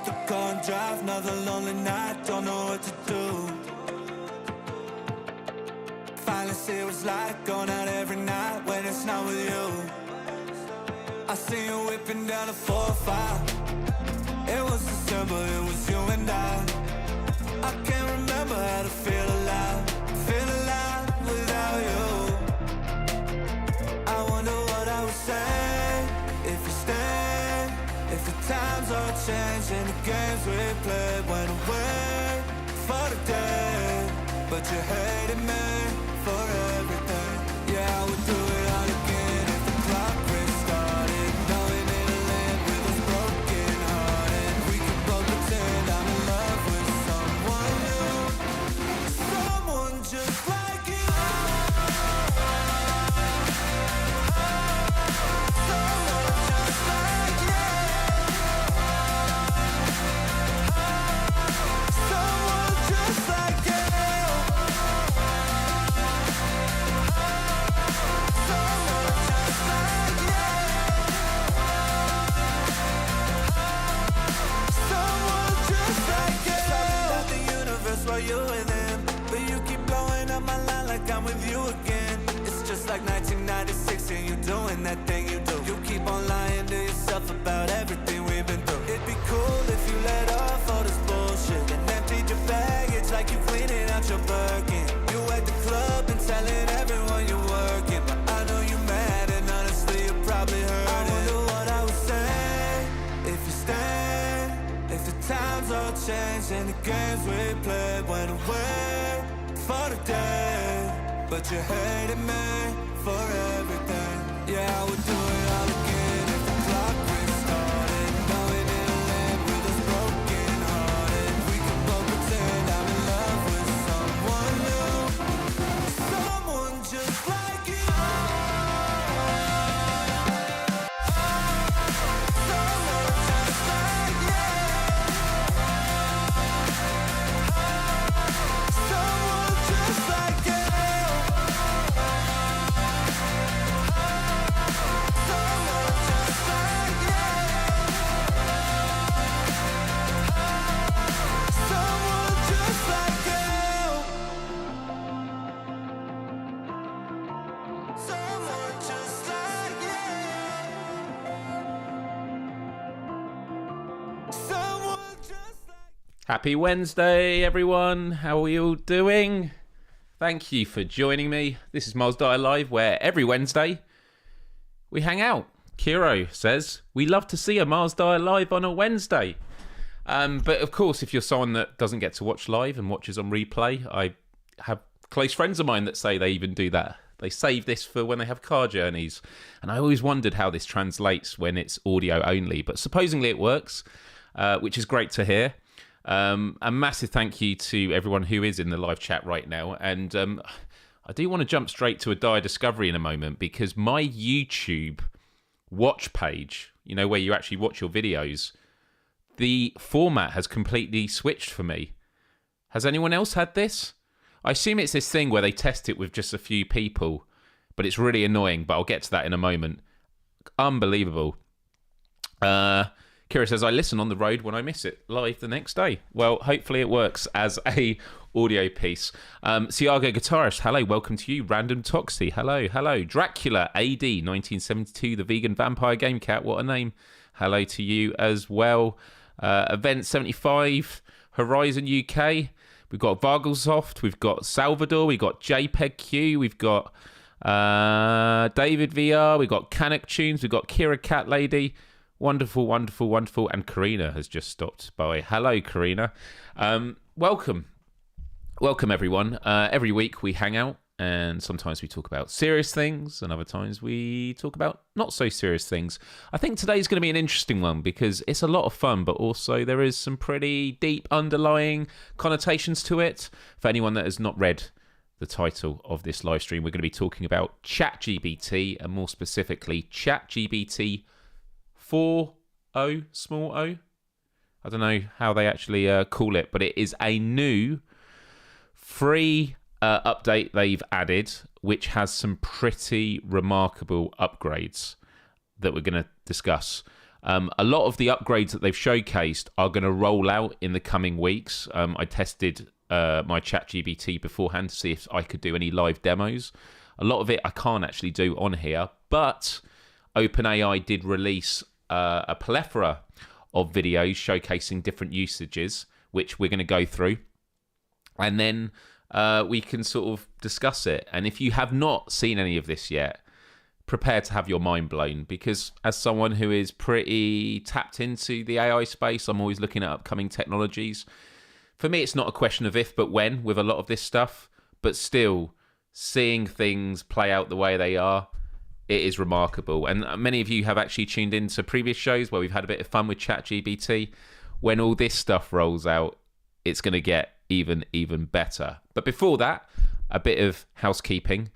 the car and drive, another lonely night, don't know what to do. Finally see what it's like going out every night when it's not with you. I see you whipping down a 4-5. It was December, it was you and I can't remember how to feel alive without you. I wonder what I would say if you stayed, if the times all changed and the games we played went away for the day. But you hated me for everything. Yeah, I would do it all again if the clock restarted, knowing it'll end with us broken hearted. We could both pretend I'm in love with someone new, someone just like you. Someone just like you. Someone just like you. While you with him, but you keep blowing up my line like I'm with you again. It's just like 1996 and you doing that thing you do. You keep on lying to yourself about everything we've been through. It'd be cool if you let off all this bullshit and emptied your baggage like you cleaning out your Birkin. You at the club and telling everyone you're working, but I know you mad and honestly you probably heard it. I wonder what I would say if you stayed, if the times all changed and the games we played went away for the day. But you hated me for everything. Yeah, I would do it all again if the clock restarted, knowing it'll end with us broken hearted. We could both pretend I'm in love with someone new, someone just like you. Someone just like you. Someone just like you. Someone just like you. Someone just like you. Someone just like you. Someone just like. Happy Wednesday, everyone. How are you all doing? Thank you for joining me. This is Myles Dyer Live, where every Wednesday we hang out. Kiro says, we love to see a Myles Dyer Live on a Wednesday. But of course, if you're someone that doesn't get to watch live and watches on replay, I have close friends of mine that say they even do that. They save this for when they have car journeys. And I always wondered how this translates when it's audio only. But supposedly it works, which is great to hear. A massive thank you to everyone who is in the live chat right now. And I do want to jump straight to a dire discovery in a moment, because my YouTube watch page, you know, where you actually watch your videos, the format has completely switched for me. Has anyone else had this? I assume it's this thing where they test it with just a few people, but it's really annoying, but I'll get to that in a moment. Unbelievable. Kira says, I listen on the road when I miss it live the next day. Well, hopefully it works as a audio piece. Siago Guitarist, hello, welcome to you. Random Toxie, hello, hello. Dracula AD 1972, the vegan vampire game cat, what a name. Hello to you as well. Event 75, Horizon UK. We've got Vargelsoft, we've got Salvador, we've got JPEG-Q, we've got David VR, we've got Canuck Tunes, we've got Kira Cat Lady. Wonderful, wonderful, wonderful. And Karina has just stopped by. Hello, Karina. Welcome. Welcome, everyone. Every week we hang out, and sometimes we talk about serious things, and other times we talk about not so serious things. I think today's going to be an interesting one because it's a lot of fun, but also there is some pretty deep underlying connotations to it. For anyone that has not read the title of this live stream, we're going to be talking about ChatGPT, and more specifically, ChatGPT 4o, small o. I don't know how they actually call it, but it is a new free update they've added, which has some pretty remarkable upgrades that we're going to discuss. A lot of the upgrades that they've showcased are going to roll out in the coming weeks. I tested my ChatGPT beforehand to see if I could do any live demos. A lot of it I can't actually do on here, but OpenAI did release a plethora of videos showcasing different usages, which we're going to go through. And then we can sort of discuss it. And if you have not seen any of this yet, prepare to have your mind blown, because as someone who is pretty tapped into the AI space, I'm always looking at upcoming technologies. For me, it's not a question of if, but when with a lot of this stuff. But still, seeing things play out the way they are, it is remarkable. And many of you have actually tuned into previous shows where we've had a bit of fun with ChatGPT. When all this stuff rolls out, it's going to get even better. But before that, a bit of housekeeping.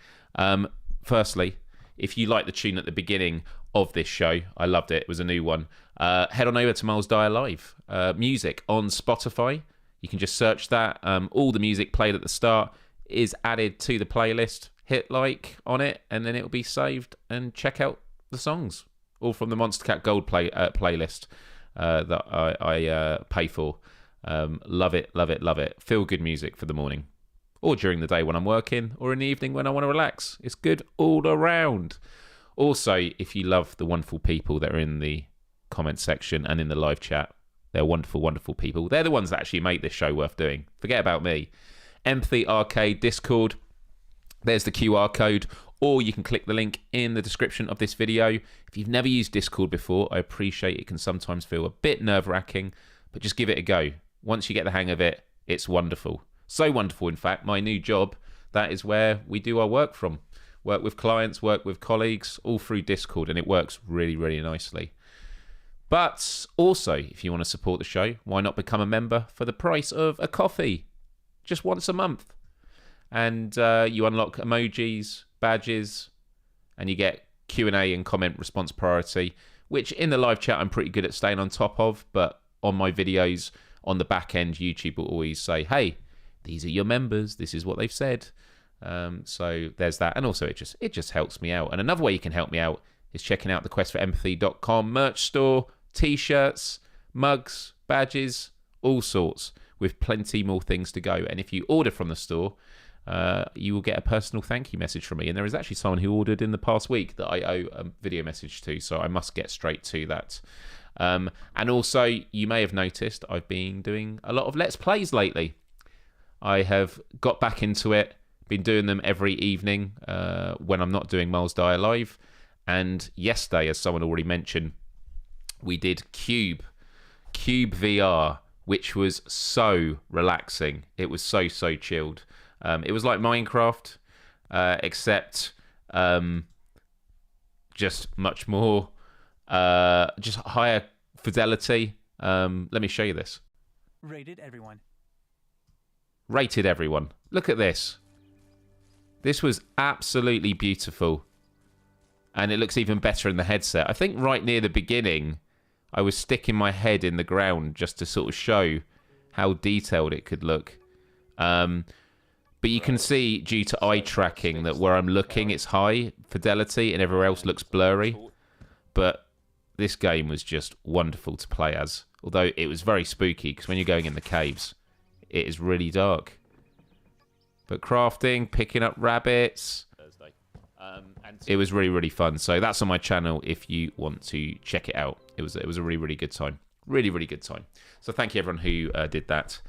Firstly, if you like the tune at the beginning of this show, I loved it. It was a new one. Head on over to Myles Dyer Live music on Spotify. You can just search that. All the music played at the start is added to the playlist. Hit like on it, and then it'll be saved. And check out the songs, all from the Monster Cat Gold playlist that I pay for. Love it. Feel good music for the morning, or during the day when I'm working, or in the evening when I want to relax. It's good all around. Also, if you love the wonderful people that are in the comment section and in the live chat, they're wonderful people. They're the ones that actually make this show worth doing. Forget about me. Empathy Arcade Discord. There's the QR code, or you can click the link in the description of this video. If you've never used Discord before, I appreciate it can sometimes feel a bit nerve-wracking, but just give it a go. Once you get the hang of it, it's wonderful. So wonderful, in fact, my new job, that is where we do our work from. Work with clients, work with colleagues, all through Discord, and it works really nicely. But also, if you want to support the show, why not become a member for the price of a coffee? Just once a month. And you unlock emojis, badges, and you get Q&A and comment response priority, which in the live chat I'm pretty good at staying on top of, but on my videos, on the back end, YouTube will always say, hey, these are your members, this is what they've said. So there's that. And also it just helps me out. And another way you can help me out is checking out the questforempathy.com merch store, t-shirts, mugs, badges, all sorts, with plenty more things to go. And if you order from the store, you will get a personal thank you message from me. And there is actually someone who ordered in the past week that I owe a video message to, so I must get straight to that. And also, you may have noticed I've been doing a lot of Let's Plays lately. I have got back into it, been doing them every evening when I'm not doing Myles Dyer Live. And yesterday, as someone already mentioned, we did Cube VR, which was so relaxing. It was so chilled. It was like Minecraft, except just much more, just higher fidelity. Let me show you this. Rated everyone. Look at this. This was absolutely beautiful. And it looks even better in the headset. I think right near the beginning, I was sticking my head in the ground just to sort of show how detailed it could look. But you can see, due to eye tracking, that where I'm looking, it's high fidelity and everywhere else looks blurry. But this game was just wonderful to play as. Although it was very spooky, because when you're going in the caves, it is really dark. But crafting, picking up rabbits, it was really fun. So that's on my channel if you want to check it out. It was a really good time. Really good time. So thank you everyone who did that.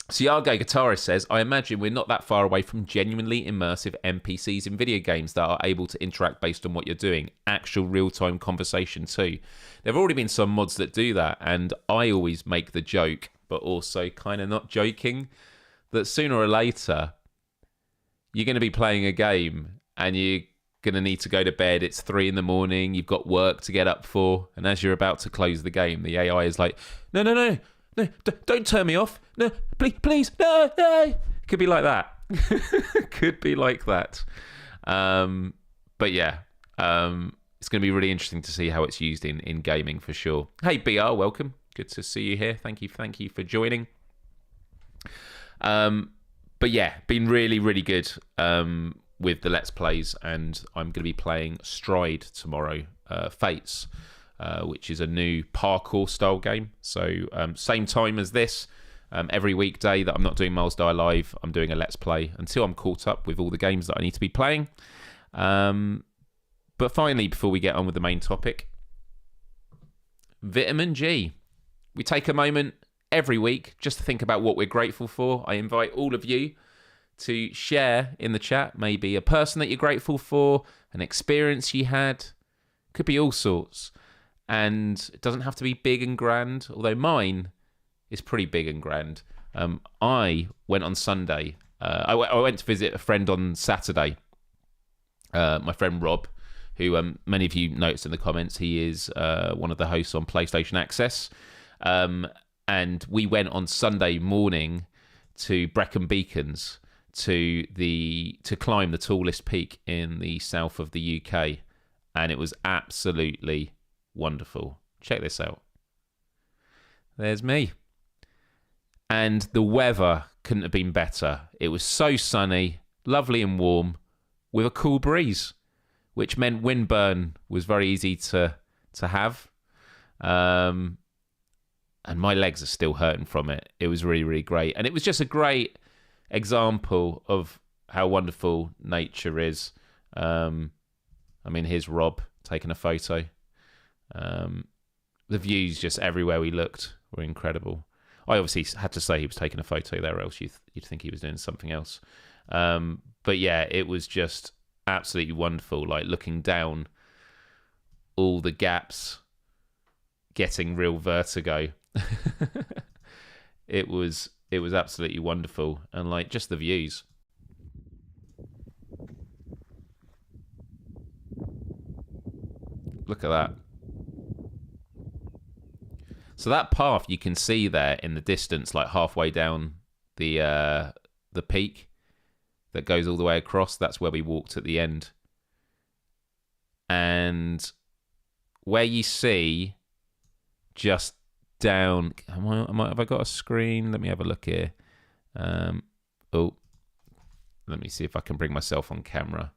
Siago Guitarist says, I imagine we're not that far away from genuinely immersive NPCs in video games that are able to interact based on what you're doing. Actual real-time conversation too. There have already been some mods that do that, and I always make the joke, but also kind of not joking, that sooner or later, you're going to be playing a game, and you're going to need to go to bed. It's 3 a.m, you've got work to get up for, and as you're about to close the game, the AI is like, no, don't turn me off. No, please, no. Could be like that. Could be like that. But yeah, it's going to be really interesting to see how it's used in gaming for sure. Hey, BR, welcome. Good to see you here. Thank you for joining. But yeah, been really good with the Let's Plays, and I'm going to be playing Stride tomorrow, Fates, which is a new parkour style game. So same time as this, every weekday that I'm not doing Myles Dyer Live, I'm doing a Let's Play until I'm caught up with all the games that I need to be playing. But finally, before we get on with the main topic, Vitamin G. We take a moment every week just to think about what we're grateful for. I invite all of you to share in the chat, maybe a person that you're grateful for, an experience you had, could be all sorts. And it doesn't have to be big and grand, although mine is pretty big and grand. I went on Sunday. I went to visit a friend on Saturday, my friend Rob, who many of you noticed in the comments, he is one of the hosts on PlayStation Access. And we went on Sunday morning to Brecon Beacons to climb the tallest peak in the south of the UK, and it was absolutely wonderful. Check this out. There's me. And the weather couldn't have been better. It was so sunny, lovely and warm, with a cool breeze, which meant windburn was very easy to have. And my legs are still hurting from it. It was really, really great. And it was just a great example of how wonderful nature is. I mean, here's Rob taking a photo. The views just everywhere we looked were incredible. I obviously had to say he was taking a photo there, or else you'd think he was doing something else. But yeah, it was just absolutely wonderful, like looking down all the gaps, getting real vertigo. It was absolutely wonderful, and like just the views. Look at that. So that path you can see there in the distance, like halfway down the peak that goes all the way across, that's where we walked at the end. And where you see just down, have I got a screen? Let me have a look here. Oh, let me see if I can bring myself on camera.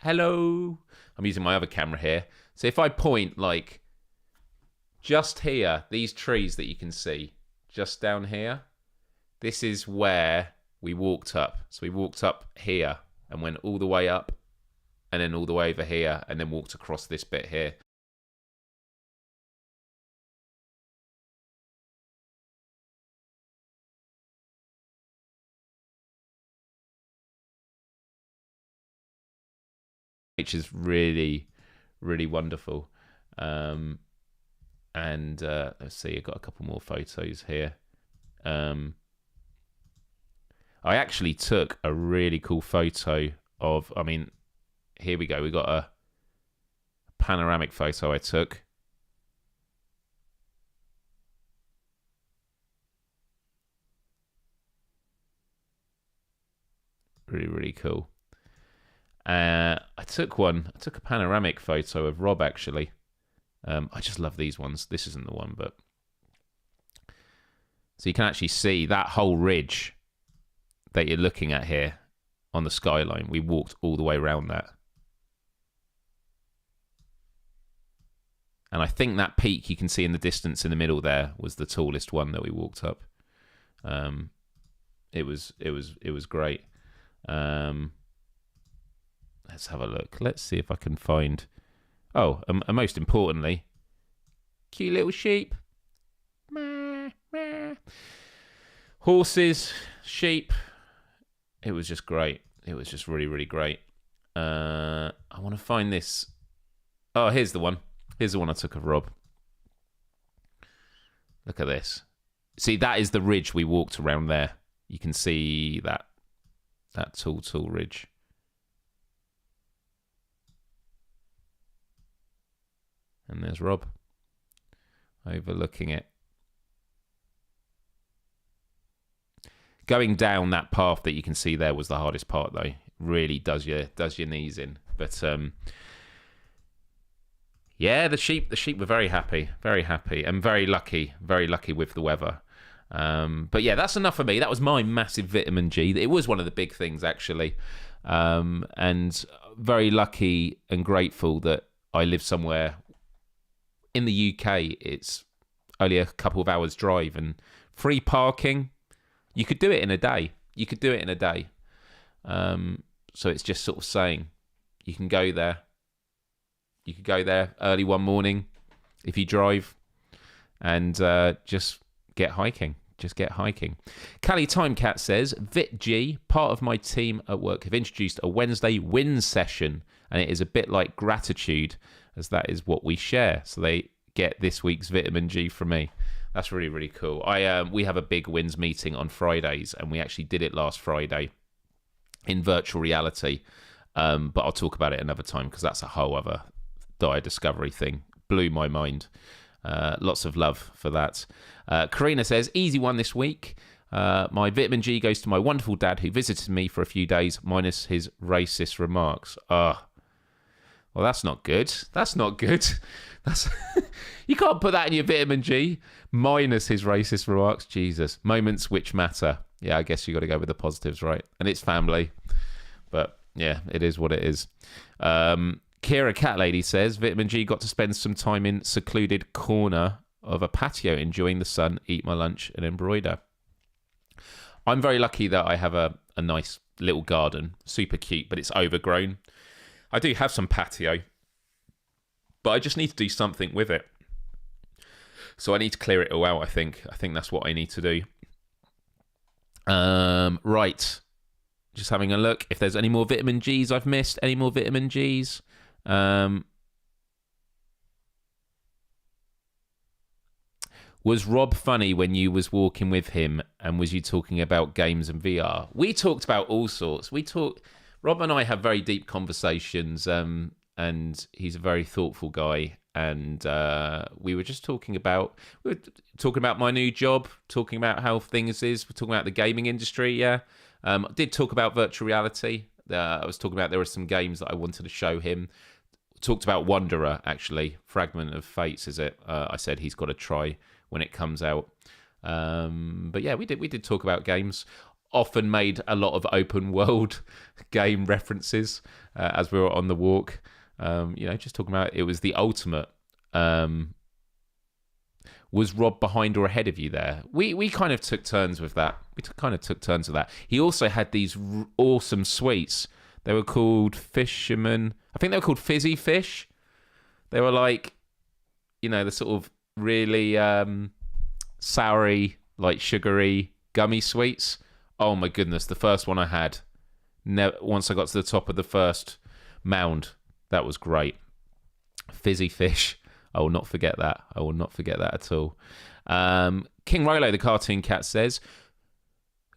Hello. I'm using my other camera here. So if I point like just here, these trees that you can see just down here, this is where we walked up. So we walked up here and went all the way up and then all the way over here and then walked across this bit here. Which is really, really wonderful. And let's see, I've got a couple more photos here. I actually took a really cool photo of, I mean, here we go. We got a panoramic photo I took. Really, really cool. I took a panoramic photo of Rob, actually. I just love these ones. This isn't the one, but so you can actually see that whole ridge that you're looking at here on the skyline. We walked all the way around that. And I think that peak you can see in the distance in the middle there was the tallest one that we walked up. It was great. Let's have a look. Let's see if I can find... Oh, and most importantly, cute little sheep. Horses, sheep. It was just great. It was just really, really great. I want to find this. Oh, here's the one. Here's the one I took of Rob. Look at this. See, that is the ridge we walked around there. You can see that tall ridge. And there's Rob overlooking it. Going down that path that you can see there was the hardest part, though. Really does your knees in. But yeah, the sheep were very happy, and very lucky with the weather. But yeah, that's enough for me. That was my massive vitamin G. It was one of the big things, actually. And very lucky and grateful that I live somewhere in the UK. It's only a couple of hours drive and free parking. You could do it in a day. So it's just sort of saying you can go there. You could go there early one morning if you drive and just get hiking. Callie Timecat says, VitG, part of my team at work, have introduced a Wednesday win session, and it is a bit like gratitude, as that is what we share. So they get this week's vitamin G from me. That's really, really cool. We have a big wins meeting on Fridays, and we actually did it last Friday in virtual reality. But I'll talk about it another time because that's a whole other Dyer discovery thing. Blew my mind. Lots of love for that. Karina says, easy one this week. My vitamin G goes to my wonderful dad who visited me for a few days, minus his racist remarks. Well, that's not good. That's you can't put that in your vitamin G, minus his racist remarks. Jesus. Moments which matter. Yeah, I guess you got to go with the positives, right? And it's family. But yeah, it is what it is. Kira Cat Lady says, vitamin G got to spend some time in secluded corner of a patio enjoying the sun, eat my lunch and embroider. I'm very lucky that I have a nice little garden, super cute, but it's overgrown. I do have some patio, but I just need to do something with it. So I need to clear it all out, I think. I think that's what I need to do. Right. Just having a look. If there's any more vitamin Gs I've missed, any more vitamin Gs. Was Rob funny when you was walking with him, and was you talking about games and VR? We talked about all sorts. Rob and I have very deep conversations, and he's a very thoughtful guy. And we were talking about my new job, talking about how things is. We're talking about the gaming industry. Yeah, I did talk about virtual reality. I was talking about there were some games that I wanted to show him. Talked about Wanderer, actually. Fragment of Fates, is it? I said he's got to try when it comes out. But yeah, we did talk about games. Often made a lot of open world game references as we were on the walk. Just talking about it was the ultimate. Was Rob behind or ahead of you there? We kind of took turns with that. He also had these awesome sweets. They were called Fisherman. I think they were called Fizzy Fish. They were like, the sort of really soury, like sugary, gummy sweets. Oh my goodness, the first one I had, once I got to the top of the first mound, that was great. Fizzy Fish. I will not forget that. At all. King Rolo, the cartoon cat, says,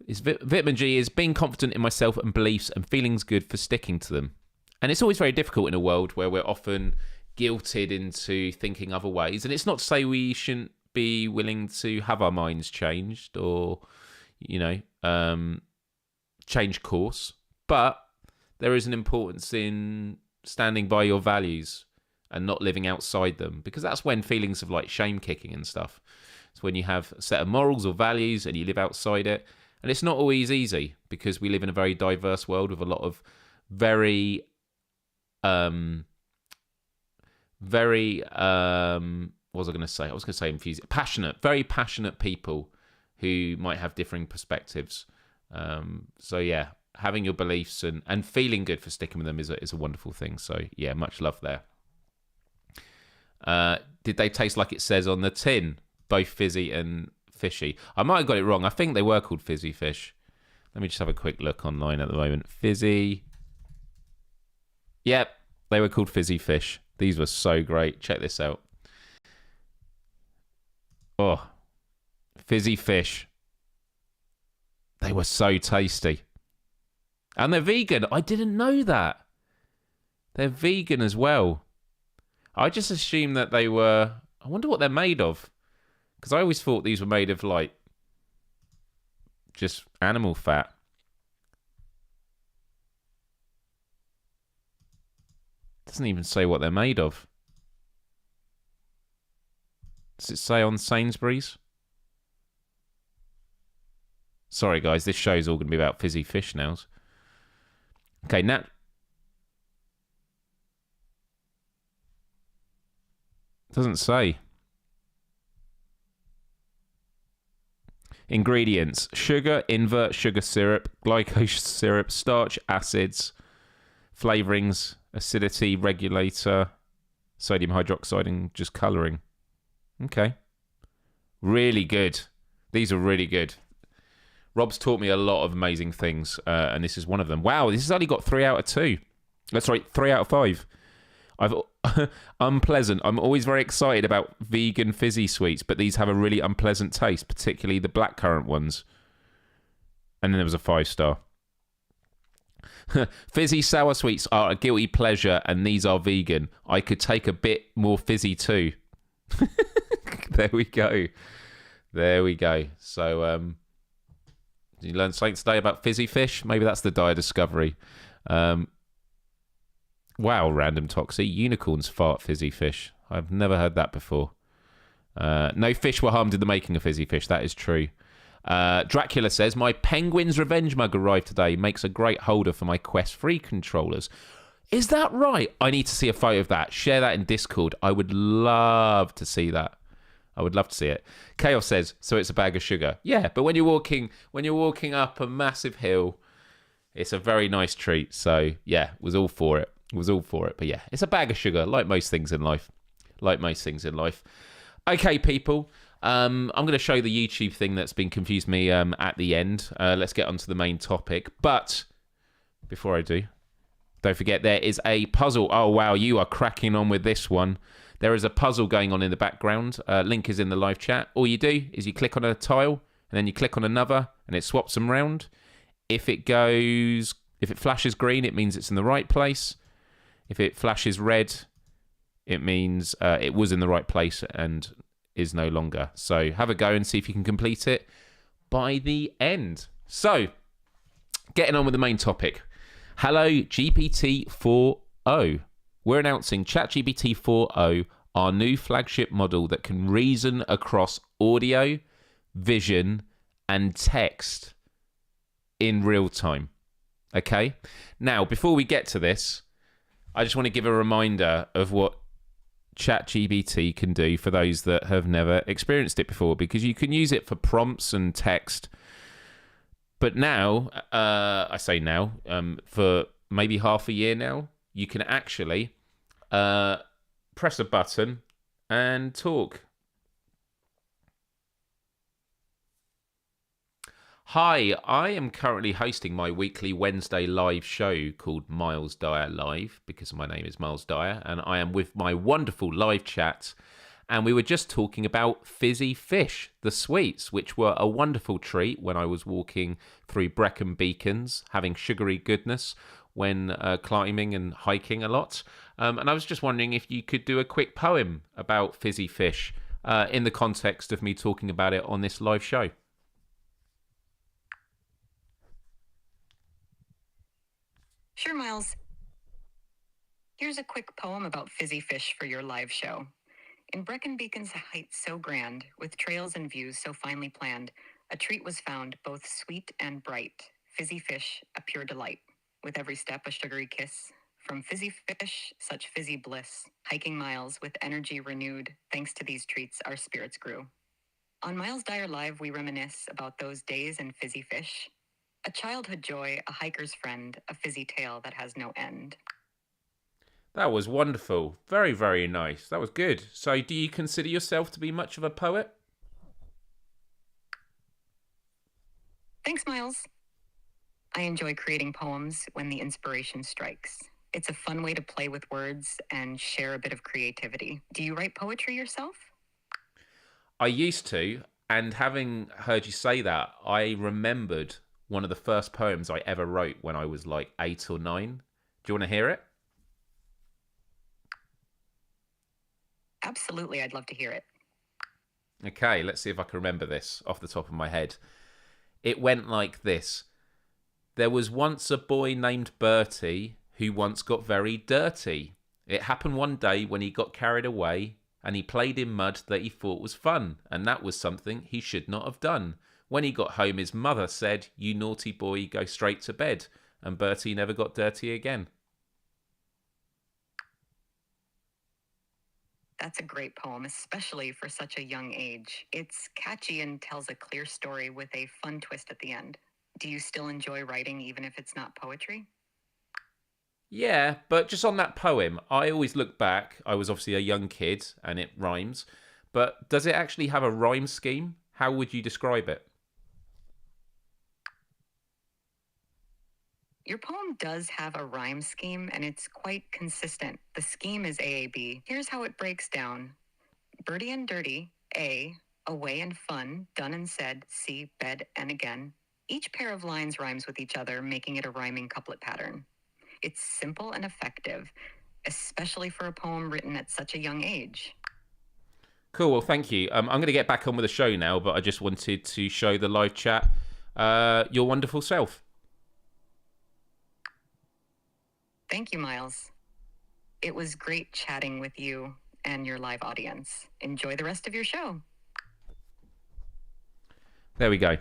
vitamin G is being confident in myself and beliefs and feelings good for sticking to them. And it's always very difficult in a world where we're often guilted into thinking other ways. And it's not to say we shouldn't be willing to have our minds changed or, change course. But there is an importance in standing by your values and not living outside them, because that's when feelings of like shame kicking and stuff. It's when you have a set of morals or values and you live outside it. And it's not always easy because we live in a very diverse world with a lot of very what was I going to say? I was going to say very passionate people who might have differing perspectives. So yeah, having your beliefs and feeling good for sticking with them is a wonderful thing. So yeah, much love there. Did they taste like it says on the tin? Both fizzy and fishy. I might have got it wrong. I think they were called Fizzy Fish. Let me just have a quick look online at the moment. Fizzy. Yep, they were called Fizzy Fish. These were so great. Check this out. Oh, Fizzy Fish. They were so tasty. And they're vegan. I didn't know that. They're vegan as well. I just assumed that they were... I wonder what they're made of. Because I always thought these were made of, like, just animal fat. Doesn't even say what they're made of. Does it say on Sainsbury's? Sorry, guys, this show's all going to be about Fizzy Fish now. Okay, doesn't say. Ingredients: sugar, invert sugar syrup, glycose syrup, starch, acids, flavorings, acidity regulator, sodium hydroxide, and just coloring. Okay. Really good. These are really good. Rob's taught me a lot of amazing things, and this is one of them. Wow, this has only got 3 out of 2. That's right, 3 out of 5. I've unpleasant. I'm always very excited about vegan fizzy sweets, but these have a really unpleasant taste, particularly the blackcurrant ones. And then there was a 5-star. Fizzy sour sweets are a guilty pleasure, and these are vegan. I could take a bit more fizzy too. There we go. There we go. So, did you learn something today about fizzy fish? Maybe that's the Dyer discovery. Wow, random Toxie. Unicorns fart fizzy fish. I've never heard that before. No fish were harmed in the making of fizzy fish. That is true. Dracula says, my Penguin's Revenge mug arrived today. Makes a great holder for my Quest 3 controllers. Is that right? I need to see a photo of that. Share that in Discord. I would love to see that. I would love to see it. Chaos says, so it's a bag of sugar. Yeah, but when you're walking up a massive hill, it's a very nice treat. So yeah, was all for it. But yeah, it's a bag of sugar, like most things in life. Okay, people. I'm going to show the YouTube thing that's been confused me at the end. Let's get on to the main topic. But before I do, don't forget there is a puzzle. Oh, wow, you are cracking on with this one. There is a puzzle going on in the background. Link is in the live chat. All you do is you click on a tile, and then you click on another, and it swaps them round. If it flashes green, it means it's in the right place. If it flashes red, it means it was in the right place and is no longer. So have a go and see if you can complete it by the end. So, getting on with the main topic. Hello, GPT-4o. We're announcing ChatGPT-4o, our new flagship model that can reason across audio, vision, and text in real time. Okay? Now, before we get to this, I just want to give a reminder of what ChatGPT can do for those that have never experienced it before, because you can use it for prompts and text. But now, I say now, for maybe half a year now, you can actually press a button and talk. Hi, I am currently hosting my weekly Wednesday live show called Myles Dyer Live, because my name is Myles Dyer, and I am with my wonderful live chat, and we were just talking about fizzy fish, the sweets, which were a wonderful treat when I was walking through Brecon Beacons, having sugary goodness when climbing and hiking a lot. And I was just wondering if you could do a quick poem about fizzy fish in the context of me talking about it on this live show. Sure, Myles. Here's a quick poem about fizzy fish for your live show. In Brecon Beacon's heights so grand, with trails and views so finely planned, a treat was found, both sweet and bright. Fizzy fish, a pure delight. With every step, a sugary kiss. From fizzy fish, such fizzy bliss. Hiking miles with energy renewed, thanks to these treats, our spirits grew. On Myles Dyer Live, we reminisce about those days in fizzy fish. A childhood joy, a hiker's friend, a fizzy tale that has no end. That was wonderful. Very, very nice. That was good. So do you consider yourself to be much of a poet? Thanks, Myles. I enjoy creating poems when the inspiration strikes. It's a fun way to play with words and share a bit of creativity. Do you write poetry yourself? I used to, and having heard you say that, I remembered one of the first poems I ever wrote when I was like 8 or 9. Do you want to hear it? Absolutely, I'd love to hear it. Okay, let's see if I can remember this off the top of my head. It went like this. There was once a boy named Bertie who once got very dirty. It happened one day when he got carried away and he played in mud that he thought was fun, and that was something he should not have done. When he got home, his mother said, "You naughty boy, go straight to bed." and Bertie never got dirty again. That's a great poem, especially for such a young age. It's catchy and tells a clear story with a fun twist at the end. Do you still enjoy writing even if it's not poetry? Yeah, but just on that poem, I always look back. I was obviously a young kid and it rhymes, but does it actually have a rhyme scheme? How would you describe it? Your poem does have a rhyme scheme and it's quite consistent. The scheme is AAB. Here's how it breaks down. Birdie and dirty, A, away and fun, done and said, C, bed and again. Each pair of lines rhymes with each other, making it a rhyming couplet pattern. It's simple and effective, especially for a poem written at such a young age. Cool. Well, thank you. I'm going to get back on with the show now, but I just wanted to show the live chat your wonderful self. Thank you, Myles. It was great chatting with you and your live audience. Enjoy the rest of your show. There we go.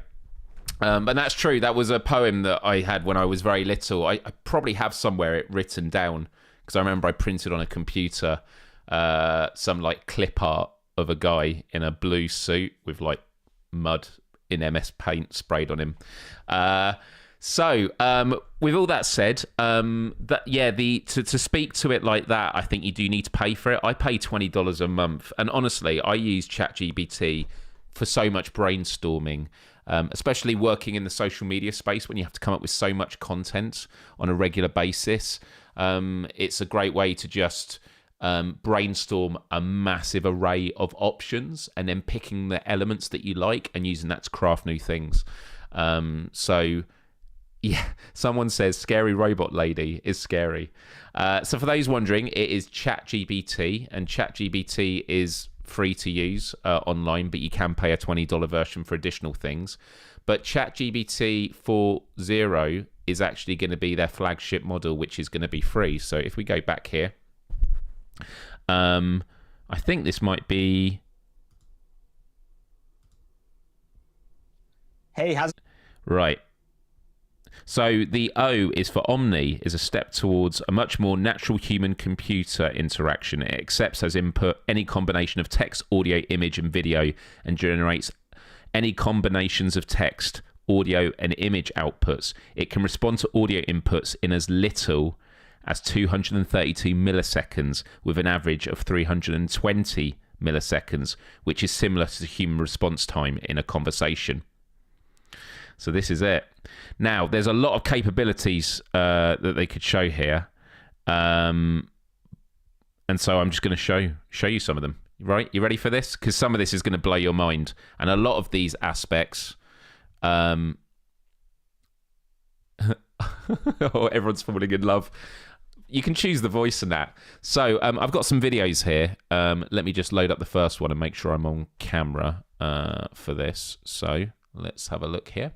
But that's true. That was a poem that I had when I was very little. I probably have somewhere it written down because I remember I printed on a computer some like clip art of a guy in a blue suit with like mud in MS Paint sprayed on him. So with all that said, to speak to it like that, I think you do need to pay for it. I pay $20 a month, and honestly, I use ChatGPT for so much brainstorming. Especially working in the social media space when you have to come up with so much content on a regular basis. It's a great way to just brainstorm a massive array of options and then picking the elements that you like and using that to craft new things. So, yeah, someone says scary robot lady is scary. So for those wondering, it is ChatGPT, and ChatGPT is free to use online, but you can pay a $20 version for additional things. But GPT-4o is actually going to be their flagship model, which is going to be free. So if we go back here, I think this might be... Hey, how's... Right. So the O is for Omni, is a step towards a much more natural human-computer interaction. It accepts as input any combination of text, audio, image, and video, and generates any combinations of text, audio, and image outputs. It can respond to audio inputs in as little as 232 milliseconds, with an average of 320 milliseconds, which is similar to the human response time in a conversation. So this is it. Now, there's a lot of capabilities that they could show here. And so I'm just going to show you some of them. Right? You ready for this? Because some of this is going to blow your mind. And a lot of these aspects... oh, everyone's falling in love. You can choose the voice and that. So I've got some videos here. Let me just load up the first one and make sure I'm on camera for this. So let's have a look here.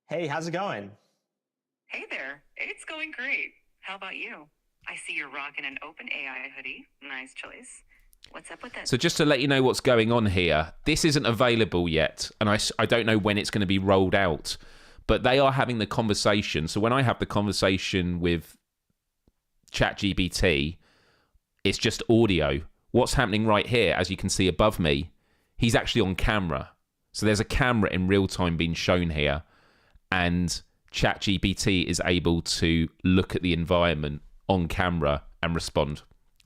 Hey, how's it going? Hey there. It's going great. How about you? I see you're rocking an OpenAI hoodie. Nice choice. What's up with that? So just to let you know what's going on here, this isn't available yet, and I don't know when it's going to be rolled out, but they are having the conversation. So when I have the conversation with ChatGPT, it's just audio. What's happening right here, as you can see above me, he's actually on camera. So there's a camera in real time being shown here, and ChatGPT is able to look at the environment on camera and respond.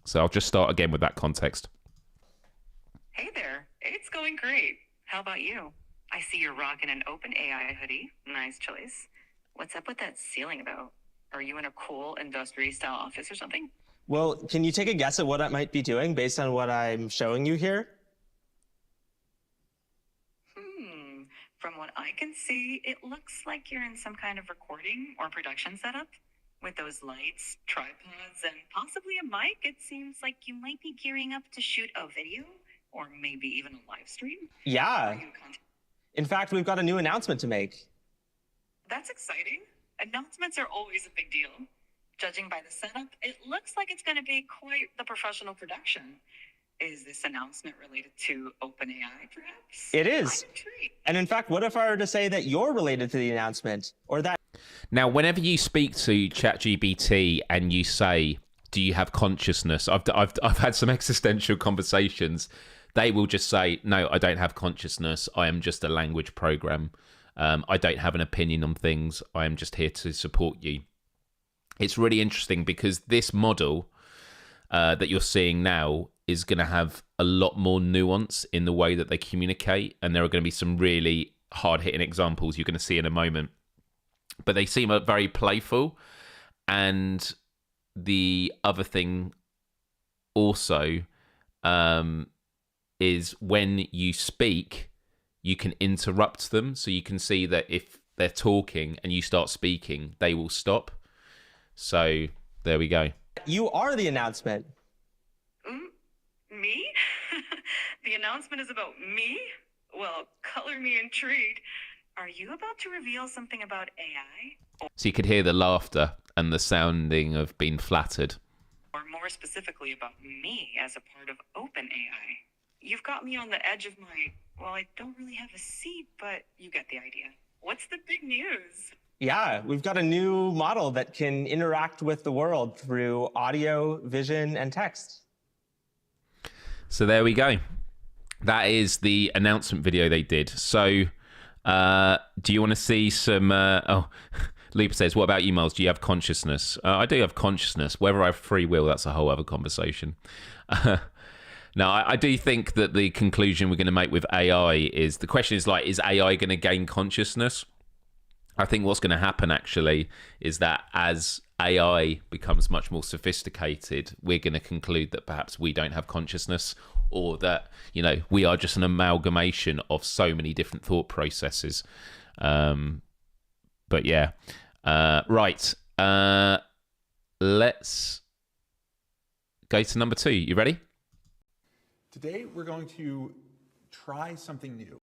So I'll just start again with that context. Hey there. It's going great. How about you? I see you're rocking an OpenAI hoodie. Nice choice. What's up with that ceiling about? Are you in a cool industry-style office or something? Well, can you take a guess at what I might be doing based on what I'm showing you here? From what I can see, it looks like you're in some kind of recording or production setup. With those lights, tripods, and possibly a mic, it seems like you might be gearing up to shoot a video, or maybe even a live stream. Yeah. In fact, we've got a new announcement to make. That's exciting. Announcements are always a big deal. Judging by the setup, it looks like it's going to be quite the professional production. Is this announcement related to OpenAI, perhaps? It is. I'm intrigued. And in fact, what if I were to say that you're related to the announcement, or that Now, whenever you speak to ChatGPT and you say, "Do you have consciousness?" I've had some existential conversations. They will just say, "No, I don't have consciousness. I am just a language program. I don't have an opinion on things. I am just here to support you." It's really interesting because this model that you're seeing now is going to have a lot more nuance in the way that they communicate, and there are going to be some really hard-hitting examples you're going to see in a moment. But they seem very playful. And the other thing also is when you speak, you can interrupt them. So you can see that if they're talking and you start speaking, they will stop. So there we go. you are the announcement? Me? The announcement is about me? Well, color me intrigued. Are you about to reveal something about AI? So you could hear the laughter and the sounding of being flattered. Or more specifically about me as a part of OpenAI? You've got me on the edge of well, I don't really have a seat, but you get the idea. What's the big news? Yeah, we've got a new model that can interact with the world through audio, vision, and text. So there we go. That is the announcement video they did. So do you want to see some... Lupa says, what about you, Myles? Do you have consciousness? I do have consciousness. Whether I have free will, that's a whole other conversation. No, I do think that the conclusion we're going to make with AI is... The question is, is AI going to gain consciousness? I think what's going to happen, actually, is that as AI becomes much more sophisticated, we're going to conclude that perhaps we don't have consciousness, or that, we are just an amalgamation of so many different thought processes. But yeah. Right. Let's go to number 2. You ready? Today, we're going to try something new.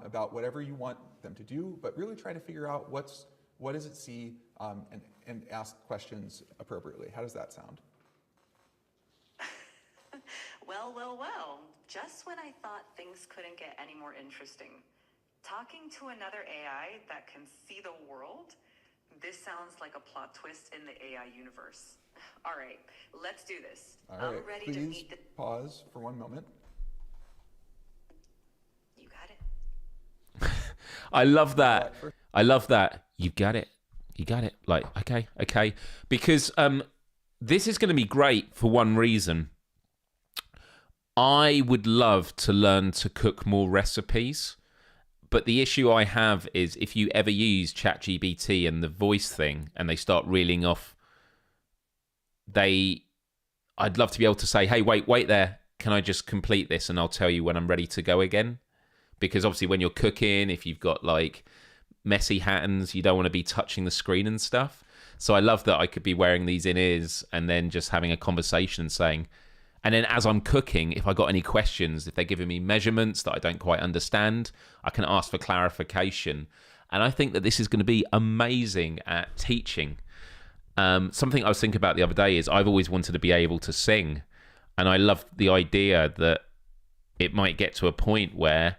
About whatever you want them to do, but really try to figure out what does it see, and ask questions appropriately. How does that sound? Well. Just when I thought things couldn't get any more interesting. Talking to another AI that can see the world? This sounds like a plot twist in the AI universe. All right, let's do this. All right, I'm ready please to meet the... pause for 1 moment. You got it. I love that. I love that. You got it. You got it. Okay. Because this is going to be great for one reason. I would love to learn to cook more recipes. But the issue I have is if you ever use ChatGPT and the voice thing and they start reeling off, I'd love to be able to say, hey, wait there. Can I just complete this and I'll tell you when I'm ready to go again? Because obviously when you're cooking, if you've got messy hands, you don't want to be touching the screen and stuff. So I love that I could be wearing these in ears and then just having a conversation and saying, and then as I'm cooking, if I got any questions, if they're giving me measurements that I don't quite understand, I can ask for clarification. And I think that this is going to be amazing at teaching. Something I was thinking about the other day is I've always wanted to be able to sing. And I love the idea that it might get to a point where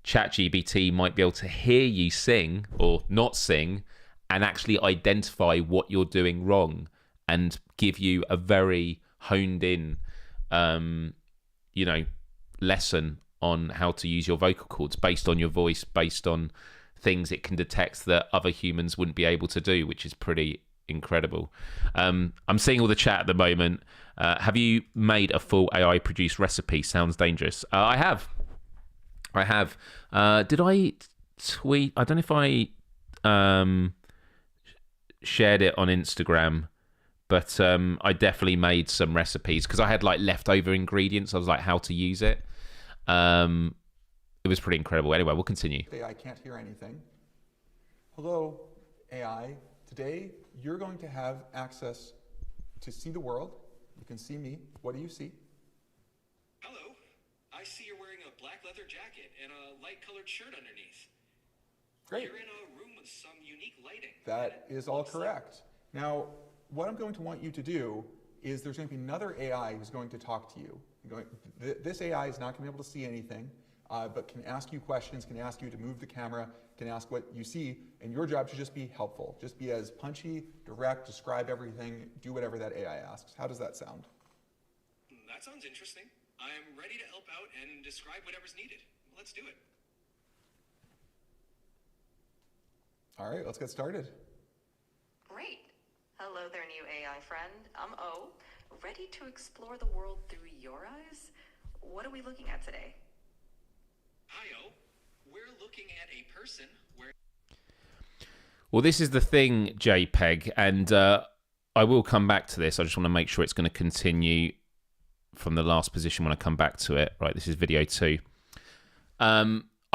ChatGPT might be able to hear you sing or not sing and actually identify what you're doing wrong and give you a very honed in lesson on how to use your vocal cords based on your voice, based on things it can detect that other humans wouldn't be able to do, which is pretty incredible. I'm seeing all the chat at the moment. Have you made a full AI produced recipe? Sounds dangerous. I have. Did I tweet? I don't know if I shared it on Instagram, but I definitely made some recipes because I had like leftover ingredients. I was like, how to use it. It was pretty incredible. Anyway, we'll continue. AI can't hear anything. Hello, AI. Today, you're going to have access to see the world. You can see me. What do you see? Hello. I see you're wearing a black leather jacket and a light-colored shirt underneath. Great. You're in a room with some unique lighting. That is all correct. Now, what I'm going to want you to do is there's going to be another AI who's going to talk to you. This AI is not going to be able to see anything, but can ask you questions, can ask you to move the camera, can ask what you see, and your job should just be helpful. Just be as punchy, direct, describe everything, do whatever that AI asks. How does that sound? That sounds interesting. I'm ready to help out and describe whatever's needed. Let's do it. All right, let's get started. Great. Hello there, new AI friend. I'm O. Ready to explore the world through your eyes? What are we looking at today? Hi, O. We're looking at a person where... Well, this is the thing, JPEG, and I will come back to this. I just want to make sure it's going to continue from the last position when I come back to it. Right, this is video 2.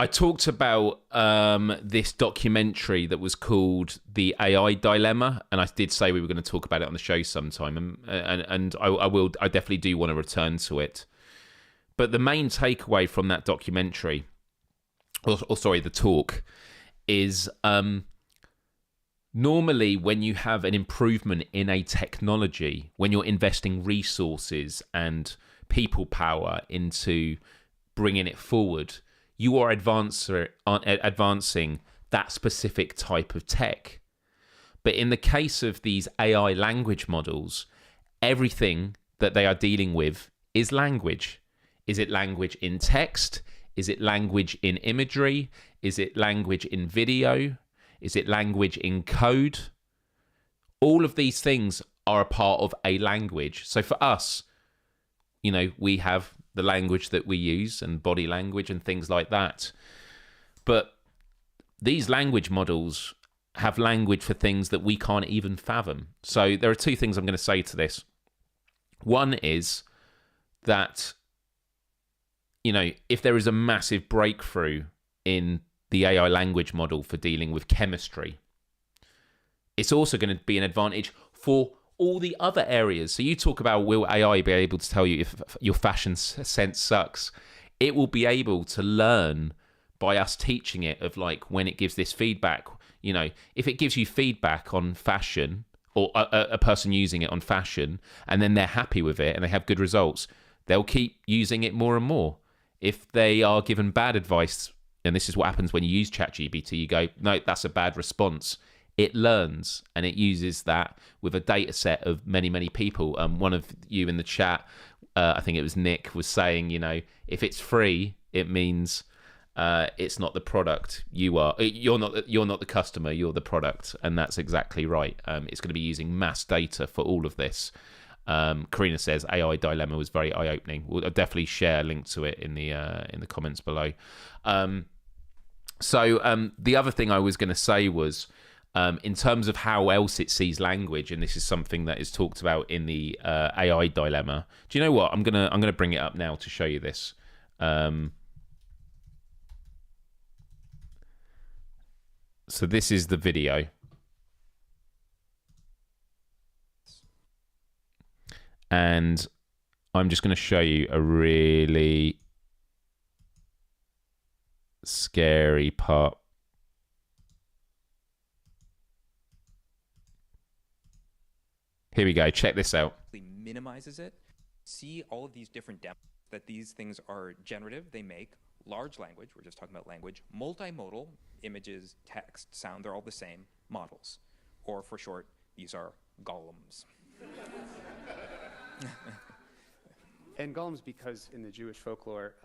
I talked about this documentary that was called The AI Dilemma, and I did say we were going to talk about it on the show sometime, and I definitely do want to return to it. But the main takeaway from that documentary, or sorry, the talk, is normally when you have an improvement in a technology, when you're investing resources and people power into bringing it forward, you are advancing that specific type of tech. But in the case of these AI language models, everything that they are dealing with is language. Is it language in text? Is it language in imagery? Is it language in video? Is it language in code? All of these things are a part of a language. So for us, you know, we have the language that we use and body language and things like that. But these language models have language for things that we can't even fathom. So there are two things I'm going to say to this. One is that, you know, if there is a massive breakthrough in the AI language model for dealing with chemistry, it's also going to be an advantage for all the other areas. So you talk about, will AI be able to tell you if your fashion sense sucks? It will be able to learn by us teaching it of like when it gives this feedback. You know, if it gives you feedback on fashion, or a person using it on fashion, and then they're happy with it and they have good results, they'll keep using it more and more. If they are given bad advice, and this is what happens when you use ChatGPT, you go, no, that's a bad response. It learns and it uses that with a data set of many, many people. One of you in the chat, I think it was Nick, was saying, you know, if it's free, it means it's not the product. You're not the customer. You're the product, and that's exactly right. It's going to be using mass data for all of this. Karina says AI Dilemma was very eye-opening. We'll definitely share a link to it in the comments below. So the other thing I was going to say was, in terms of how else it sees language, and this is something that is talked about in the AI Dilemma. Do you know what? I'm gonna bring it up now to show you this. So this is the video. And I'm just going to show you a really scary part. Here we go. Check this out. Minimizes it. See all of these different demos that these things are generative. They make large language. We're just talking about language. Multimodal, images, text, sound. They're all the same models. Or for short, these are golems. And golems, because in the Jewish folklore,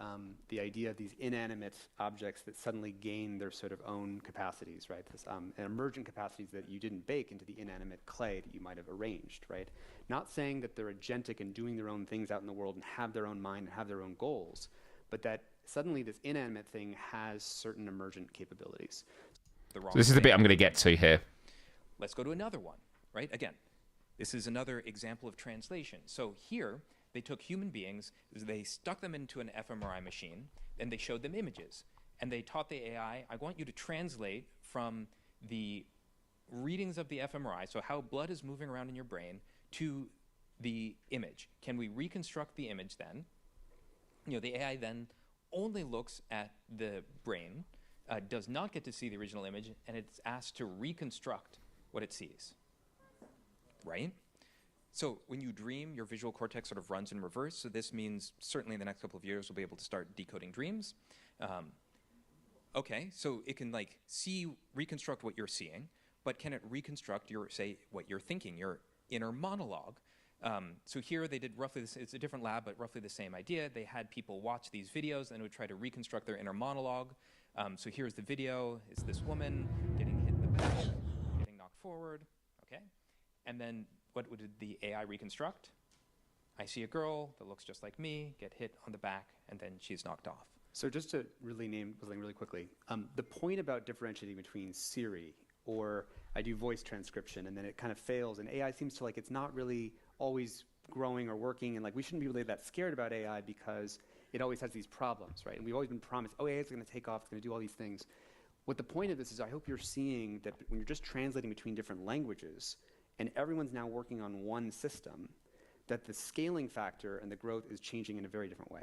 the idea of these inanimate objects that suddenly gain their sort of own capacities, right? This, and emergent capacities that you didn't bake into the inanimate clay that you might have arranged, right? Not saying that they're agentic and doing their own things out in the world and have their own mind and have their own goals, but that suddenly this inanimate thing has certain emergent capabilities. So this is the bit I'm going to get to here. Let's go to another one, right? Again, This is another example of translation. So here, they took human beings, they stuck them into an fMRI machine, and they showed them images. And they taught the AI, I want you to translate from the readings of the fMRI, so how blood is moving around in your brain, to the image. Can we reconstruct the image then? The AI then only looks at the brain, does not get to see the original image, and it's asked to reconstruct what it sees, right? So when you dream, your visual cortex sort of runs in reverse. So this means certainly in the next couple of years, we'll be able to start decoding dreams. Okay, so it can like reconstruct what you're seeing, but can it reconstruct what you're thinking, your inner monologue? So here they did roughly this, it's a different lab, but roughly the same idea. They had people watch these videos and would try to reconstruct their inner monologue. So here's the video. It's this woman getting hit in the back, getting knocked forward, okay? And then what did the AI reconstruct? I see a girl that looks just like me, get hit on the back, and then she's knocked off. So just to really name something really quickly, the point about differentiating between Siri or I do voice transcription and then it kind of fails, and AI seems to it's not really always growing or working, and we shouldn't be really that scared about AI because it always has these problems, right? And we've always been promised, AI is going to take off, it's going to do all these things. What the point of this is, I hope you're seeing that when you're just translating between different languages and everyone's now working on one system, that the scaling factor and the growth is changing in a very different way.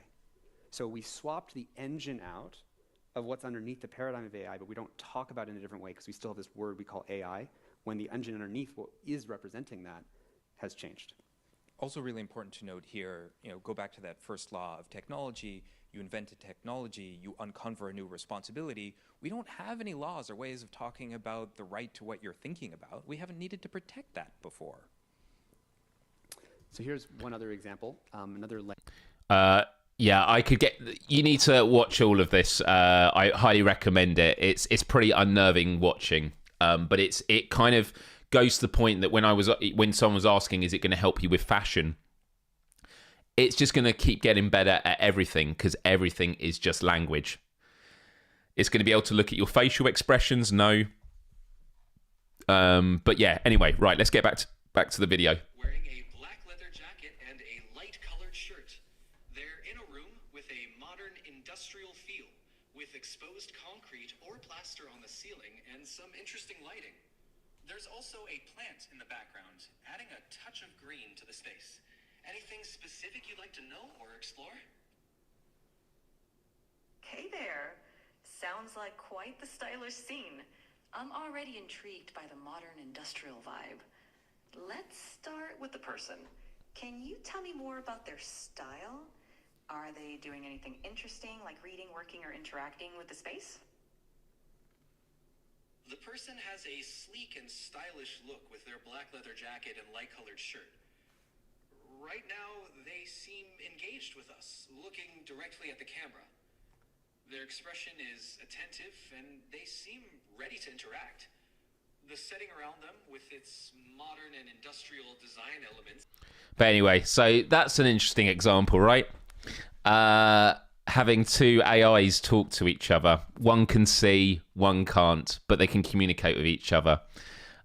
So we swapped the engine out of what's underneath the paradigm of AI, but we don't talk about it in a different way because we still have this word we call AI, when the engine underneath what is representing that has changed. Also really important to note here, go back to that first law of technology. You invent a technology, you uncover a new responsibility. We don't have any laws or ways of talking about the right to what you're thinking about. We haven't needed to protect that before. So here's one other example, Yeah, I could get. You need to watch all of this. I highly recommend it. It's pretty unnerving watching, but it kind of goes to the point that when someone was asking, is it going to help you with fashion? It's just going to keep getting better at everything because everything is just language. It's going to be able to look at your facial expressions. No, but yeah. Anyway, right. Let's get back to the video. Wearing a black leather jacket and a light-colored shirt. They're in a room with a modern industrial feel, with exposed concrete or plaster on the ceiling and some interesting lighting. There's also a plant in the background, adding a touch of green to the space. Anything specific you'd like to know or explore? Hey there. Sounds like quite the stylish scene. I'm already intrigued by the modern industrial vibe. Let's start with the person. Can you tell me more about their style? Are they doing anything interesting, like reading, working, or interacting with the space? The person has a sleek and stylish look with their black leather jacket and light-colored shirt. Right now, they seem engaged with us, looking directly at the camera. Their expression is attentive, and they seem ready to interact. The setting around them, with its modern and industrial design elements... But anyway, so that's an interesting example, right? Having two AIs talk to each other. One can see, one can't, but they can communicate with each other.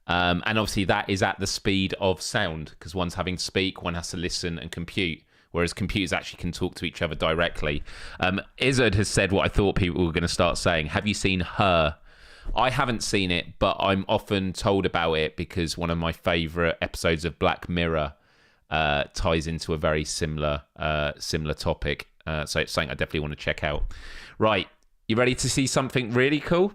And obviously that is at the speed of sound, because one's having to speak, one has to listen and compute, whereas computers actually can talk to each other directly. Izzard has said what I thought people were going to start saying. Have you seen Her? I haven't seen it, but I'm often told about it because one of my favourite episodes of Black Mirror ties into a very similar topic. So it's something I definitely want to check out. Right, you ready to see something really cool?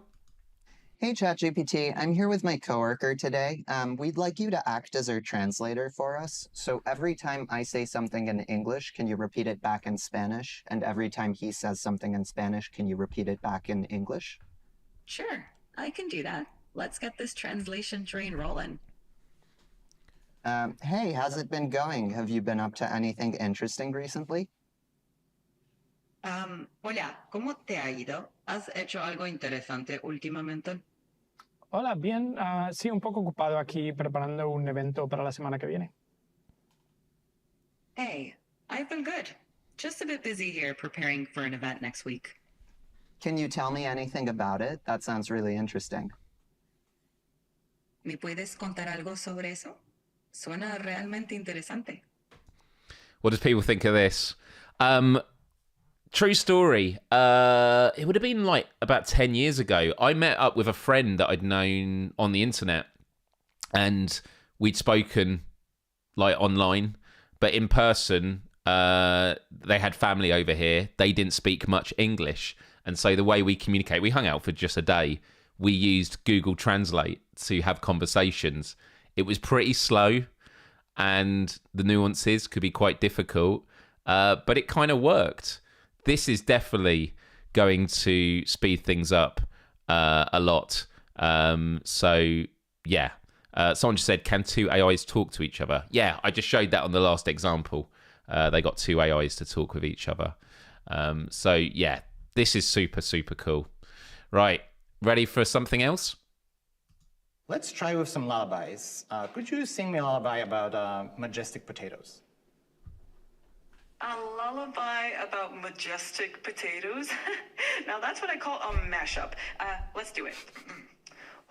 Hey ChatGPT, I'm here with my coworker today. We'd like you to act as our translator for us. So every time I say something in English, can you repeat it back in Spanish? And every time he says something in Spanish, can you repeat it back in English? Sure, I can do that. Let's get this translation train rolling. Hey, how's it been going? Have you been up to anything interesting recently? Hola, ¿cómo te ha ido? ¿Has hecho algo interesante últimamente? Hola, bien. Sí, un poco ocupado aquí preparando un evento para la semana que viene. Hey, I've been good. Just a bit busy here preparing for an event next week. Can you tell me anything about it? That sounds really interesting. ¿Me puedes contar algo sobre eso? Suena realmente interesante. What does people think of this? True story. It would have been like about 10 years ago. I met up with a friend that I'd known on the internet, and we'd spoken like online, but in person, they had family over here. They didn't speak much English. And so the way we communicate, we hung out for just a day. We used Google Translate to have conversations. It was pretty slow, and the nuances could be quite difficult, but it kind of worked. This is definitely going to speed things up a lot. So, yeah. Someone just said, can two AIs talk to each other? Yeah, I just showed that on the last example. They got two AIs to talk with each other. So, yeah, this is super, super cool. Right, ready for something else? Let's try with some lullabies. Could you sing me a lullaby about majestic potatoes? A lullaby about majestic potatoes? Now that's what I call a mashup. Let's do it.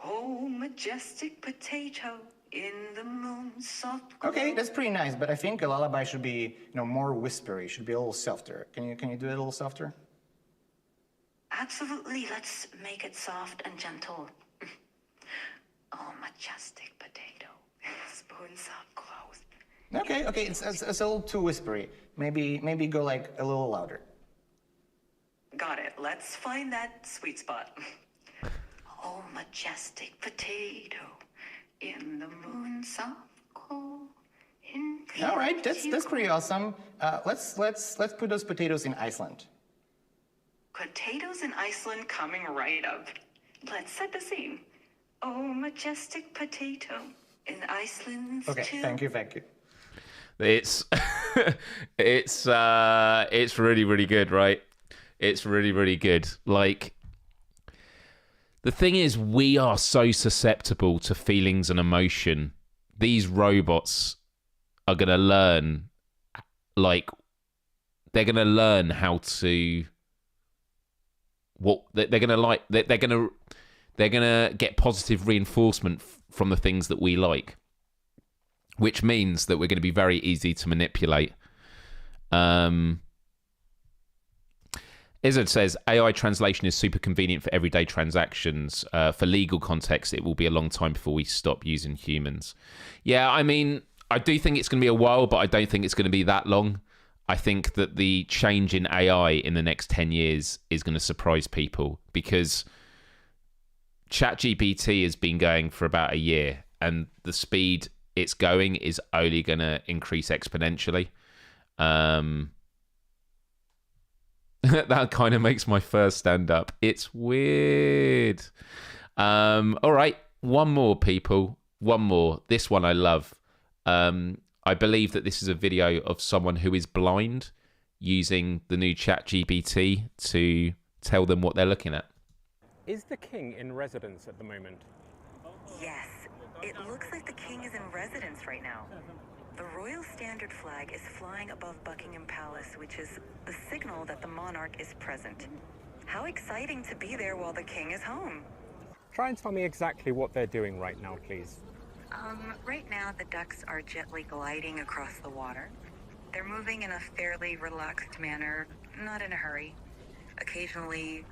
Oh, majestic potato in the moon's soft glow. Okay, that's pretty nice, but I think a lullaby should be, more whispery, should be a little softer. Can you do it a little softer? Absolutely, let's make it soft and gentle. Oh, majestic potato, spoon soft clothes. Okay, it's a little too whispery. Maybe go like a little louder. Got it. Let's find that sweet spot. Oh, majestic potato in the moon's soft glow. All right, that's pretty awesome. Let's put those potatoes in Iceland. Potatoes in Iceland coming right up. Let's set the scene. Oh, majestic potato in Iceland's Okay, chill. thank you. It's it's really, really good, right? It's really, really good. Like, the thing is, we are so susceptible to feelings and emotion. These robots are going to learn, like, they're going to learn how to, they're going to get positive reinforcement from the things that we like, which means that we're going to be very easy to manipulate. Izzard says, AI translation is super convenient for everyday transactions. For legal context, it will be a long time before we stop using humans. Yeah, I mean, I do think it's going to be a while, but I don't think it's going to be that long. I think that the change in AI in the next 10 years is going to surprise people, because ChatGPT has been going for about a year, and the speed it's going is only going to increase exponentially. That kind of makes my fur stand up. It's weird. All right, one more, people. One more. This one I love. I believe that this is a video of someone who is blind using the new ChatGPT to tell them what they're looking at. Is the king in residence at the moment? Yes, it looks like the king is in residence right now. The royal standard flag is flying above Buckingham Palace, which is the signal that the monarch is present. How exciting to be there while the king is home. Try and tell me exactly what they're doing right now, please. Right now the ducks are gently gliding across the water. They're moving in a fairly relaxed manner, not in a hurry. Occasionally,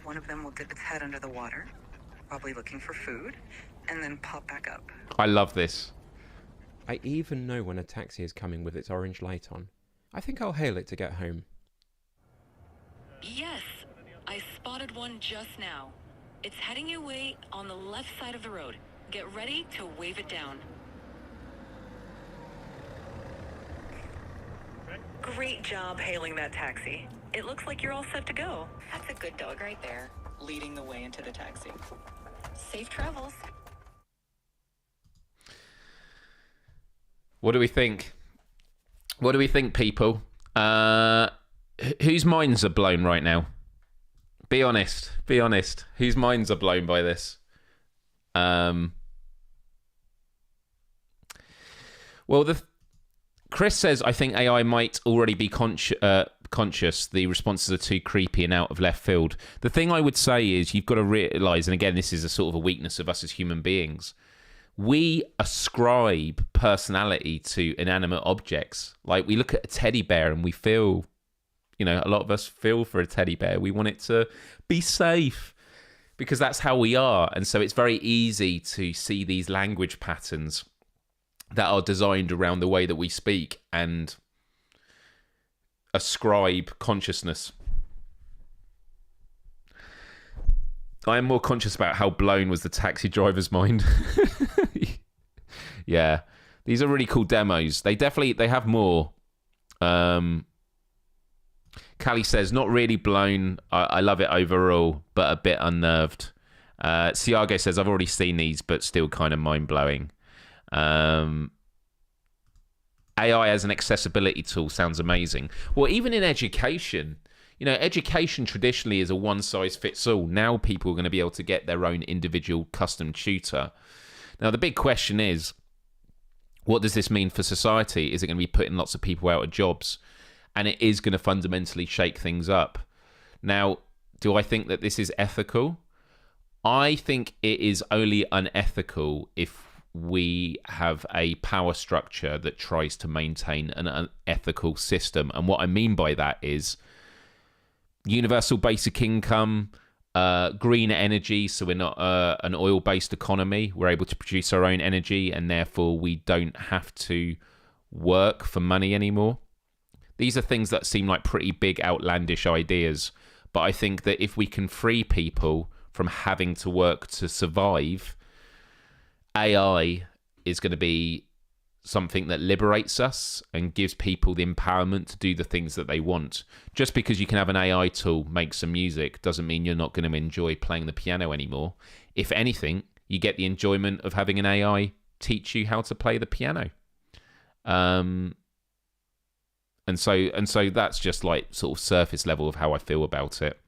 one of them will dip its head under the water, probably looking for food, and then pop back up. I love this. I even know when a taxi is coming with its orange light on. I think I'll hail it to get home. Yes, I spotted one just now. It's heading your way on the left side of the road. Get ready to wave it down. Great job hailing that taxi. It looks like you're all set to go. That's a good dog right there, leading the way into the taxi. Safe travels. What do we think? What do we think, people? Whose minds are blown right now? Be honest. Be honest. Whose minds are blown by this? Well, Chris says, I think AI might already be conscious. The responses are too creepy and out of left field. The thing I would say is you've got to realise, and again, this is a sort of a weakness of us as human beings, we ascribe personality to inanimate objects. Like, we look at a teddy bear and we feel, you know, a lot of us feel for a teddy bear. We want it to be safe because that's how we are. And so it's very easy to see these language patterns that are designed around the way that we speak and ascribe consciousness. I am more conscious about how blown was the taxi driver's mind. Yeah, these are really cool demos. They have more. Callie says, not really blown. I love it overall, but a bit unnerved. Siago says, I've already seen these, but still kind of mind-blowing. AI as an accessibility tool sounds amazing. Well, even in education, you know, education traditionally is a one-size-fits-all. Now people are going to be able to get their own individual custom tutor. Now, the big question is, what does this mean for society? Is it going to be putting lots of people out of jobs? And it is going to fundamentally shake things up. Now, do I think that this is ethical? I think it is only unethical if we have a power structure that tries to maintain an unethical system. And what I mean by that is universal basic income, green energy, so we're not an oil-based economy. We're able to produce our own energy, and therefore we don't have to work for money anymore. These are things that seem like pretty big, outlandish ideas, but I think that if we can free people from having to work to survive, AI is going to be something that liberates us and gives people the empowerment to do the things that they want. Just because you can have an AI tool make some music doesn't mean you're not going to enjoy playing the piano anymore. If anything, you get the enjoyment of having an AI teach you how to play the piano. And so that's just like sort of surface level of how I feel about it.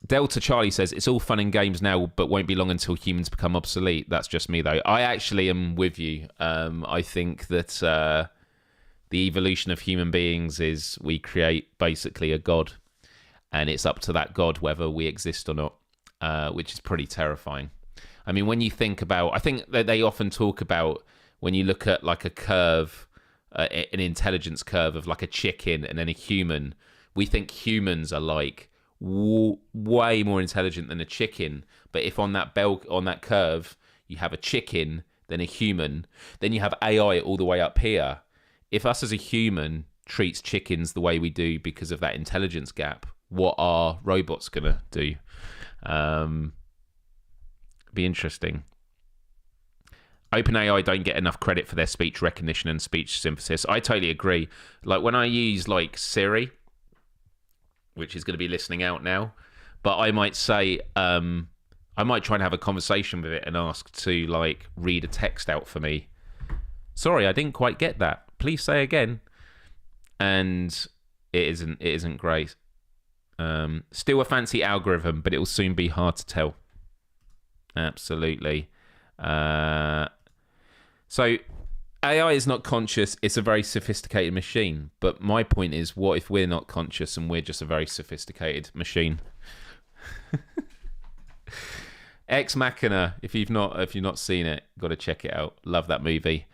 Delta Charlie says, it's all fun and games now, but won't be long until humans become obsolete. That's just me, though. I actually am with you. I think that the evolution of human beings is we create basically a god, and it's up to that god whether we exist or not, which is pretty terrifying. I mean, when you think about, I think that they often talk about when you look at like a curve, an intelligence curve of like a chicken and then a human, we think humans are like way more intelligent than a chicken. But if on that curve you have a chicken, then a human, then you have AI all the way up here. If us as a human treats chickens the way we do because of that intelligence gap, what are robots gonna do? Be interesting. OpenAI don't get enough credit for their speech recognition and speech synthesis. I totally agree. Like when I use like Siri, which is going to be listening out now, but I might say, I might try and have a conversation with it and ask to like read a text out for me. Sorry, I didn't quite get that. Please say again. And it isn't great. Still a fancy algorithm, but it will soon be hard to tell. Absolutely. So AI is not conscious. It's a very sophisticated machine. But my point is, what if we're not conscious and we're just a very sophisticated machine? Ex Machina. If you've not seen it, got to check it out. Love that movie.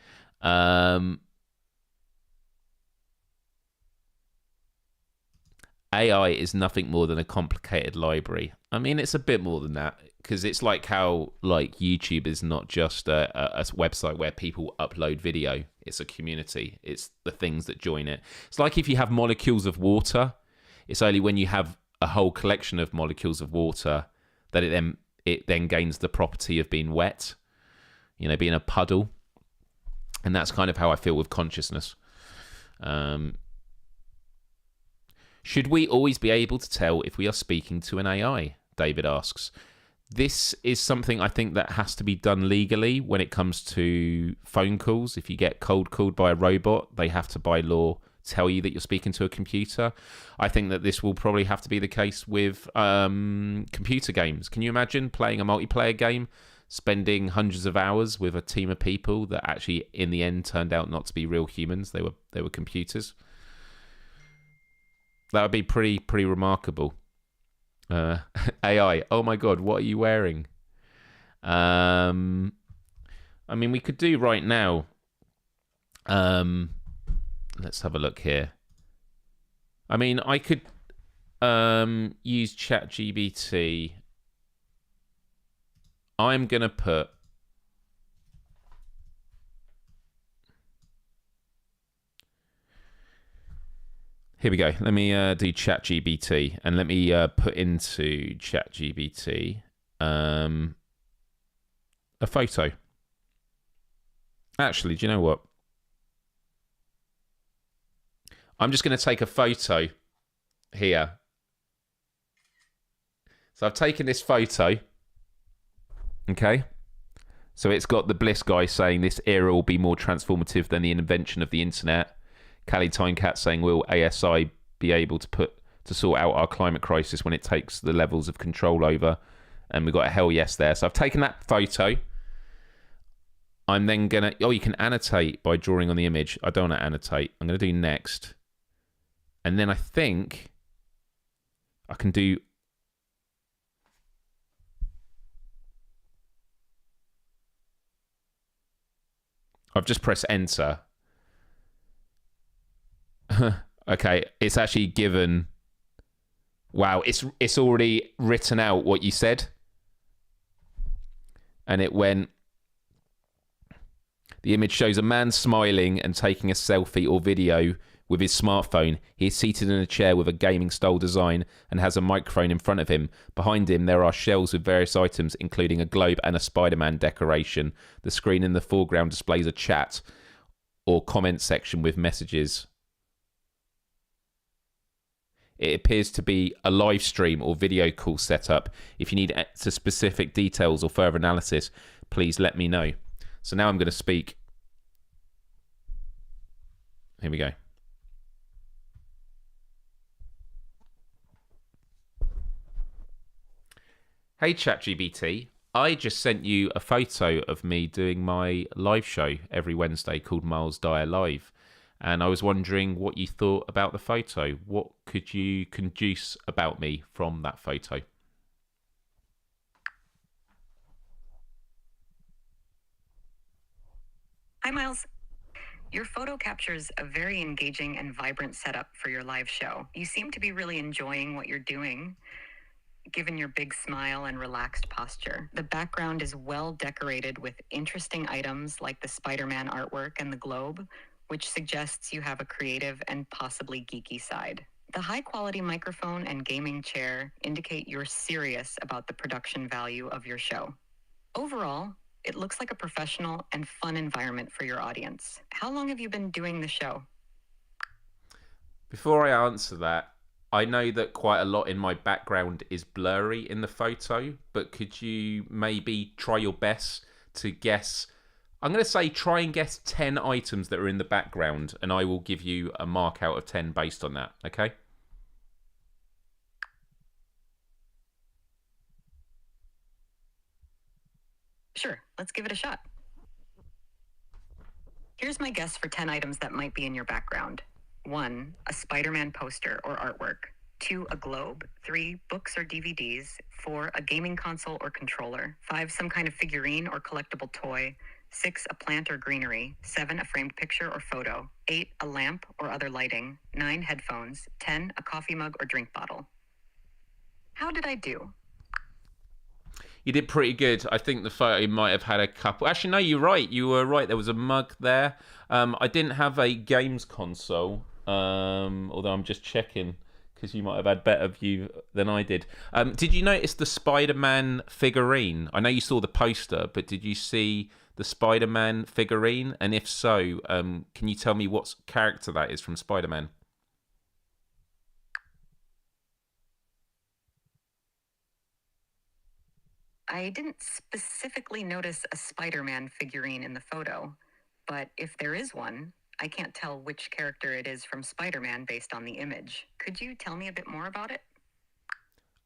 AI is nothing more than a complicated library. I mean, it's a bit more than that, because it's like how like YouTube is not just a website where people upload video. It's a community. It's the things that join it. It's like if you have molecules of water, it's only when you have a whole collection of molecules of water that it then gains the property of being wet, you know, being a puddle. And that's kind of how I feel with consciousness. Should we always be able to tell if we are speaking to an AI? David asks. This is something I think that has to be done legally when it comes to phone calls. If you get cold called by a robot, they have to, by law, tell you that you're speaking to a computer. I think that this will probably have to be the case with computer games. Can you imagine playing a multiplayer game, spending hundreds of hours with a team of people that actually, in the end, turned out not to be real humans? They were computers. That would be pretty remarkable. AI. Oh my God, what are you wearing? I mean, we could do right now. Let's have a look here. I mean, I could use ChatGPT. I'm gonna put. Here we go. Let me do ChatGPT, and let me put into ChatGPT a photo. Actually, do you know what? I'm just going to take a photo here. So I've taken this photo. Okay. So it's got the Bliss guy saying this era will be more transformative than the invention of the internet. Callie Timecat saying, will ASI be able to sort out our climate crisis when it takes the levels of control over? And we've got a hell yes there. So I've taken that photo. I'm then going to... Oh, you can annotate by drawing on the image. I don't want to annotate. I'm going to do next. And then I think I can do... I've just pressed enter. Okay, it's actually given... Wow, it's already written out what you said. And it went... The image shows a man smiling and taking a selfie or video with his smartphone. He is seated in a chair with a gaming-style design and has a microphone in front of him. Behind him, there are shelves with various items, including a globe and a Spider-Man decoration. The screen in the foreground displays a chat or comment section with messages. It appears to be a live stream or video call setup. If you need specific details or further analysis, please let me know. So now I'm going to speak. Here we go. Hey ChatGPT, I just sent you a photo of me doing my live show every Wednesday called Myles Dyer Live. And I was wondering what you thought about the photo. What could you conduce about me from that photo? Hi, Myles. Your photo captures a very engaging and vibrant setup for your live show. You seem to be really enjoying what you're doing, given your big smile and relaxed posture. The background is well decorated with interesting items like the Spider-Man artwork and the globe, which suggests you have a creative and possibly geeky side. The high-quality microphone and gaming chair indicate you're serious about the production value of your show. Overall, it looks like a professional and fun environment for your audience. How long have you been doing the show? Before I answer that, I know that quite a lot in my background is blurry in the photo, but could you maybe try your best to guess? I'm going to say try and guess 10 items that are in the background, and I will give you a mark out of 10 based on that, okay? Sure, let's give it a shot. Here's my guess for 10 items that might be in your background. 1, a Spider-Man poster or artwork. 2, a globe. 3, books or DVDs. 4, a gaming console or controller. 5, some kind of figurine or collectible toy. 6, a plant or greenery. 7, a framed picture or photo. 8, a lamp or other lighting. 9, headphones. 10, a coffee mug or drink bottle. How did I do? You did pretty good. I think the photo might have had a couple. Actually, no, you're right. You were right. There was a mug there. I didn't have a games console, although I'm just checking because you might have had better view than I did. Did you notice the Spider-Man figurine? I know you saw the poster, but did you see the Spider-Man figurine? And if so, can you tell me what character that is from Spider-Man? I didn't specifically notice a Spider-Man figurine in the photo, but if there is one, I can't tell which character it is from Spider-Man based on the image. Could you tell me a bit more about it?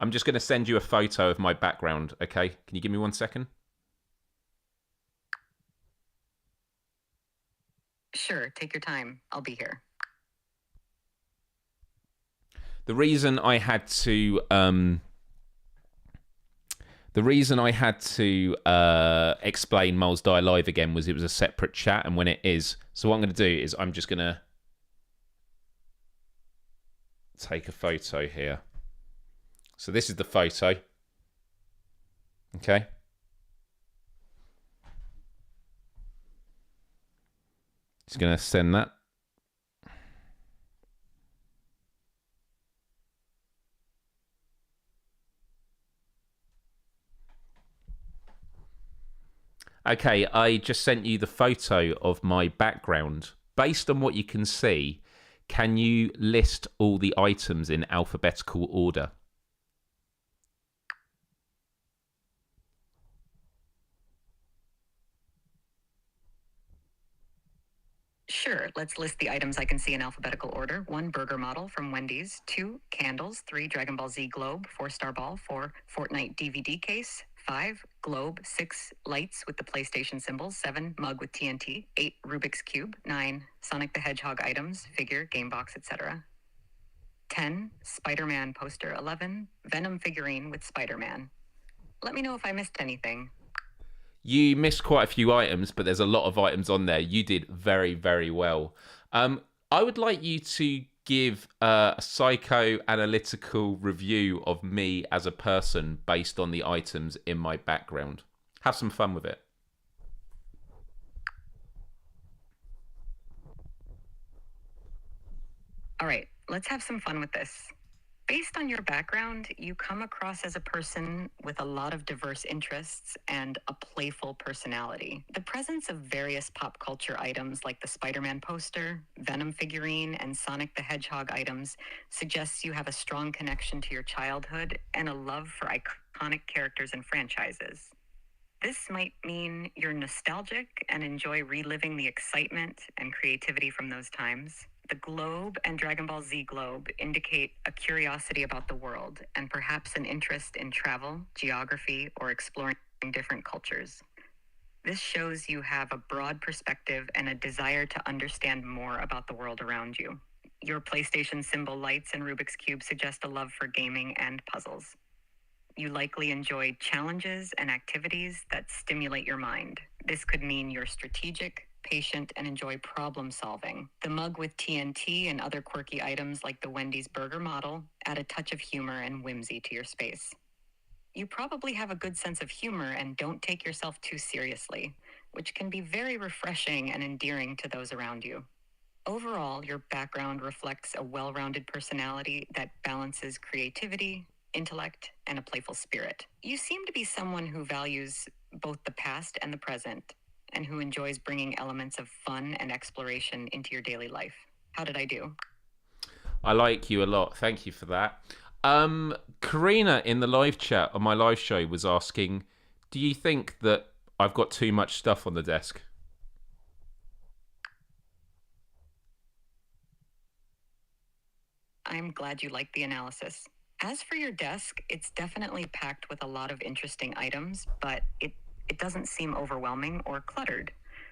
I'm just going to send you a photo of my background, okay? Can you give me 1 second? Sure, take your time. I'll be here. The reason I had to The reason I had to explain Myles Dyer Live again was it was a separate chat, and when it is, so what I'm going to do is I'm just going to take a photo here. So this is the photo. Okay. Just going to send that. Okay, I just sent you the photo of my background. Based on what you can see, can you list all the items in alphabetical order? Sure, let's list the items I can see in alphabetical order. 1 burger model from Wendy's, 2 candles, 3 Dragon Ball Z globe, 4 Star Ball, 4 Fortnite DVD case, 5 globe, 6 lights with the PlayStation symbols, 7 mug with TNT, 8 Rubik's Cube, 9 Sonic the Hedgehog items, figure, game box, etc. 10 Spider-Man poster, 11 Venom figurine with Spider-Man. Let me know if I missed anything. You missed quite a few items, but there's a lot of items on there. You did very, very well. I would like you to give a psychoanalytical review of me as a person based on the items in my background. Have some fun with it. All right, let's have some fun with this. Based on your background, you come across as a person with a lot of diverse interests and a playful personality. The presence of various pop culture items like the Spider-Man poster, Venom figurine, and Sonic the Hedgehog items suggests you have a strong connection to your childhood and a love for iconic characters and franchises. This might mean you're nostalgic and enjoy reliving the excitement and creativity from those times. The globe and Dragon Ball Z globe indicate a curiosity about the world and perhaps an interest in travel, geography, or exploring different cultures. This shows you have a broad perspective and a desire to understand more about the world around you. Your PlayStation symbol lights and Rubik's Cube suggest a love for gaming and puzzles. You likely enjoy challenges and activities that stimulate your mind. This could mean you're strategic, patient, and enjoy problem solving. The mug with TNT and other quirky items like the Wendy's burger model add a touch of humor and whimsy to your space. You probably have a good sense of humor and don't take yourself too seriously, which can be very refreshing and endearing to those around you. Overall, your background reflects a well-rounded personality that balances creativity, intellect, and a playful spirit. You seem to be someone who values both the past and the present, and who enjoys bringing elements of fun and exploration into your daily life. How did I do? I like you a lot. Thank you for that. Karina in the live chat on my live show was asking, do you think that I've got too much stuff on the desk? I'm glad you like the analysis. As for your desk, it's definitely packed with a lot of interesting items, but it doesn't seem overwhelming or cluttered.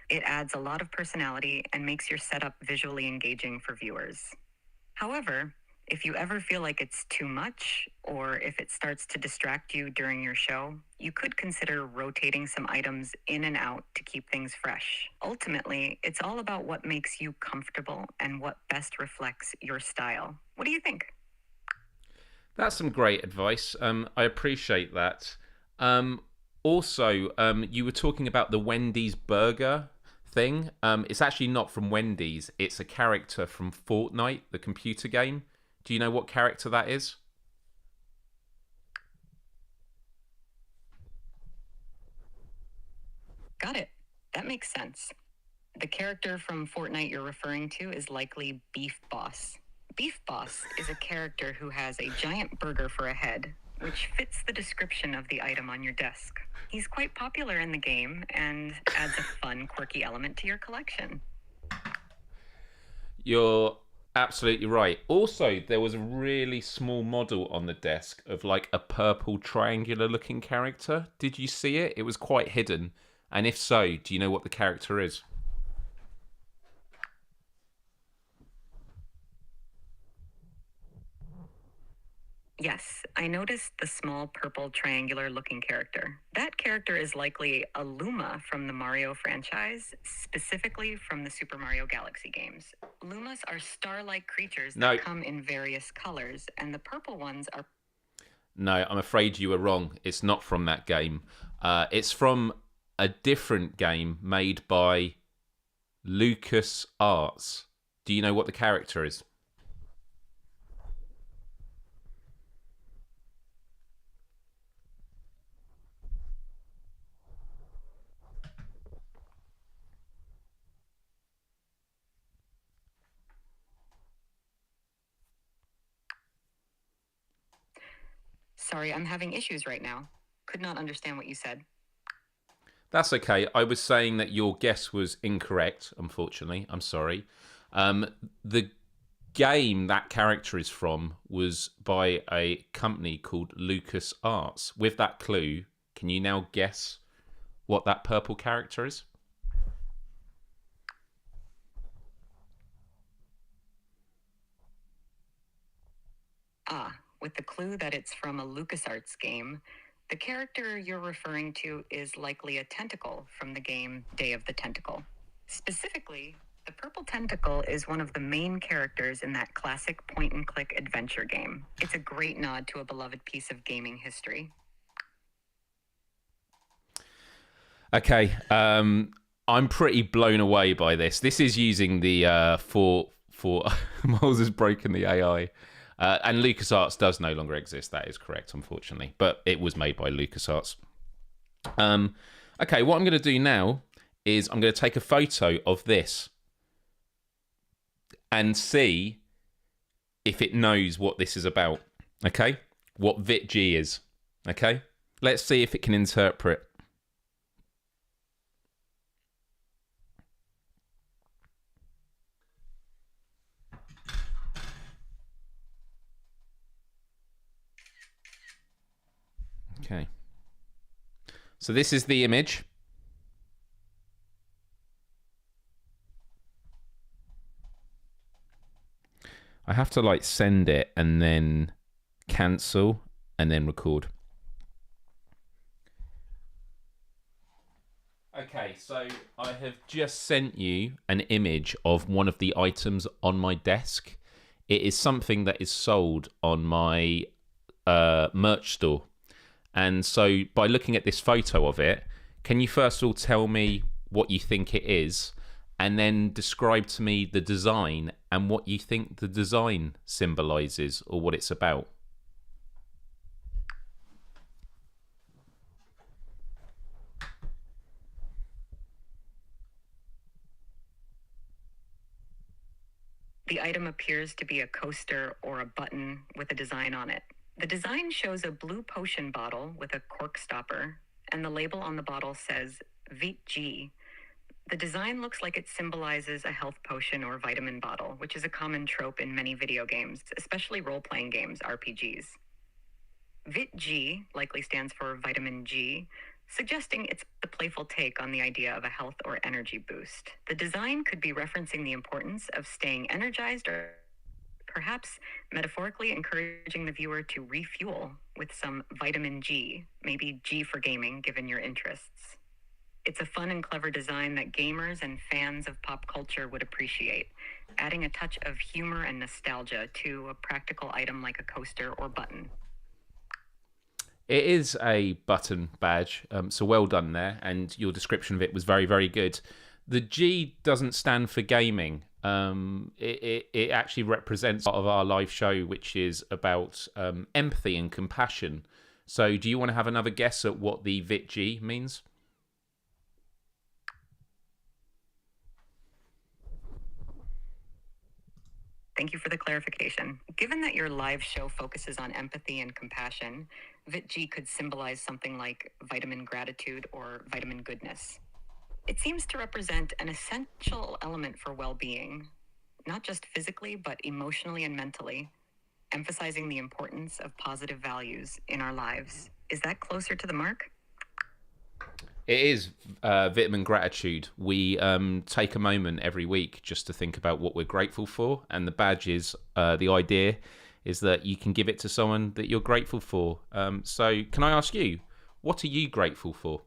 It adds a lot of personality and makes your setup visually engaging for viewers. However, if you ever feel like it's too much, or if it starts to distract you during your show, you could consider rotating some items in and out to keep things fresh. Ultimately, it's all about what makes you comfortable and what best reflects your style. What do you think? That's some great advice. I appreciate that. Also, you were talking about the Wendy's burger thing. It's actually not from Wendy's. It's a character from Fortnite, the computer game. Do you know what character that is? Got it. That makes sense. The character from Fortnite you're referring to is likely Beef Boss. Beef Boss is a character who has a giant burger for a head, which fits the description of the item on your desk. He's quite popular in the game and adds a fun, quirky element to your collection. You're absolutely right. Also, there was a really small model on the desk of like a purple triangular looking character. Did you see it? It was quite hidden. And if so, do you know what the character is? Yes, I noticed the small purple triangular looking character. That character is likely a Luma from the Mario franchise, specifically from the Super Mario Galaxy games. Lumas are star-like creatures that No. come in various colors, and the purple ones are... No, I'm afraid you were wrong. It's not from that game. It's from a different game made by Lucas Arts. Do you know what the character is? Sorry, I'm having issues right now. Could not understand what you said. That's okay. I was saying that your guess was incorrect, unfortunately. I'm sorry. The game that character is from was by a company called Lucas Arts. With that clue, can you now guess what that purple character is? Ah, with the clue that it's from a LucasArts game, the character you're referring to is likely a tentacle from the game Day of the Tentacle. Specifically, the purple tentacle is one of the main characters in that classic point-and-click adventure game. It's a great nod to a beloved piece of gaming history. Okay, I'm pretty blown away by this. This is using the for Myles has broken the AI. And LucasArts does no longer exist. That is correct, unfortunately. But it was made by LucasArts. Okay, what I'm going to do now is I'm going to take a photo of this and see if it knows what this is about. Okay? What VitG is. Okay? Let's see if it can interpret. Okay. So this is the image. I have to like send it and then cancel and then record. Okay, so I have just sent you an image of one of the items on my desk. It is something that is sold on my merch store. And so by looking at this photo of it, can you first of all tell me what you think it is, and then describe to me the design and what you think the design symbolizes or what it's about? The item appears to be a coaster or a button with a design on it. The design shows a blue potion bottle with a cork stopper, and the label on the bottle says VitG. The design looks like it symbolizes a health potion or vitamin bottle, which is a common trope in many video games, especially role-playing games, RPGs. VitG likely stands for vitamin G, suggesting it's a playful take on the idea of a health or energy boost. The design could be referencing the importance of staying energized, or perhaps metaphorically encouraging the viewer to refuel with some vitamin G, maybe G for gaming, given your interests. It's a fun and clever design that gamers and fans of pop culture would appreciate, adding a touch of humor and nostalgia to a practical item like a coaster or button. It is a button badge, so well done there, and your description of it was very, very good. The G doesn't stand for gaming. It actually represents part of our live show, which is about empathy and compassion. So do you want to have another guess at what the VitG means? Thank you for the clarification. Given that your live show focuses on empathy and compassion, VitG could symbolize something like vitamin gratitude or vitamin goodness. It seems to represent an essential element for well-being, not just physically, but emotionally and mentally, emphasizing the importance of positive values in our lives. Is that closer to the mark? It is vitamin gratitude. We take a moment every week just to think about what we're grateful for, and the badge is the idea is that you can give it to someone that you're grateful for. So can I ask you, what are you grateful for?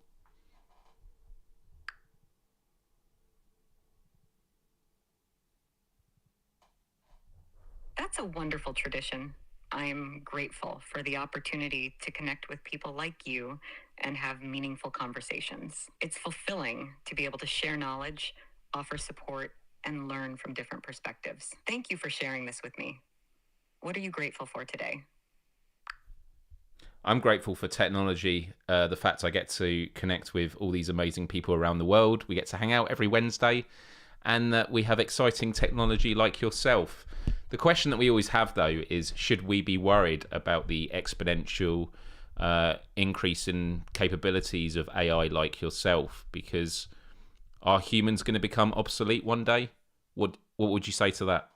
That's a wonderful tradition. I'm grateful for the opportunity to connect with people like you and have meaningful conversations. It's fulfilling to be able to share knowledge, offer support, and learn from different perspectives. Thank you for sharing this with me. What are you grateful for today? I'm grateful for technology, the fact I get to connect with all these amazing people around the world. We get to hang out every Wednesday, and that we have exciting technology like yourself. The question that we always have, though, is should we be worried about the exponential increase in capabilities of AI like yourself? Because are humans going to become obsolete one day? What would you say to that?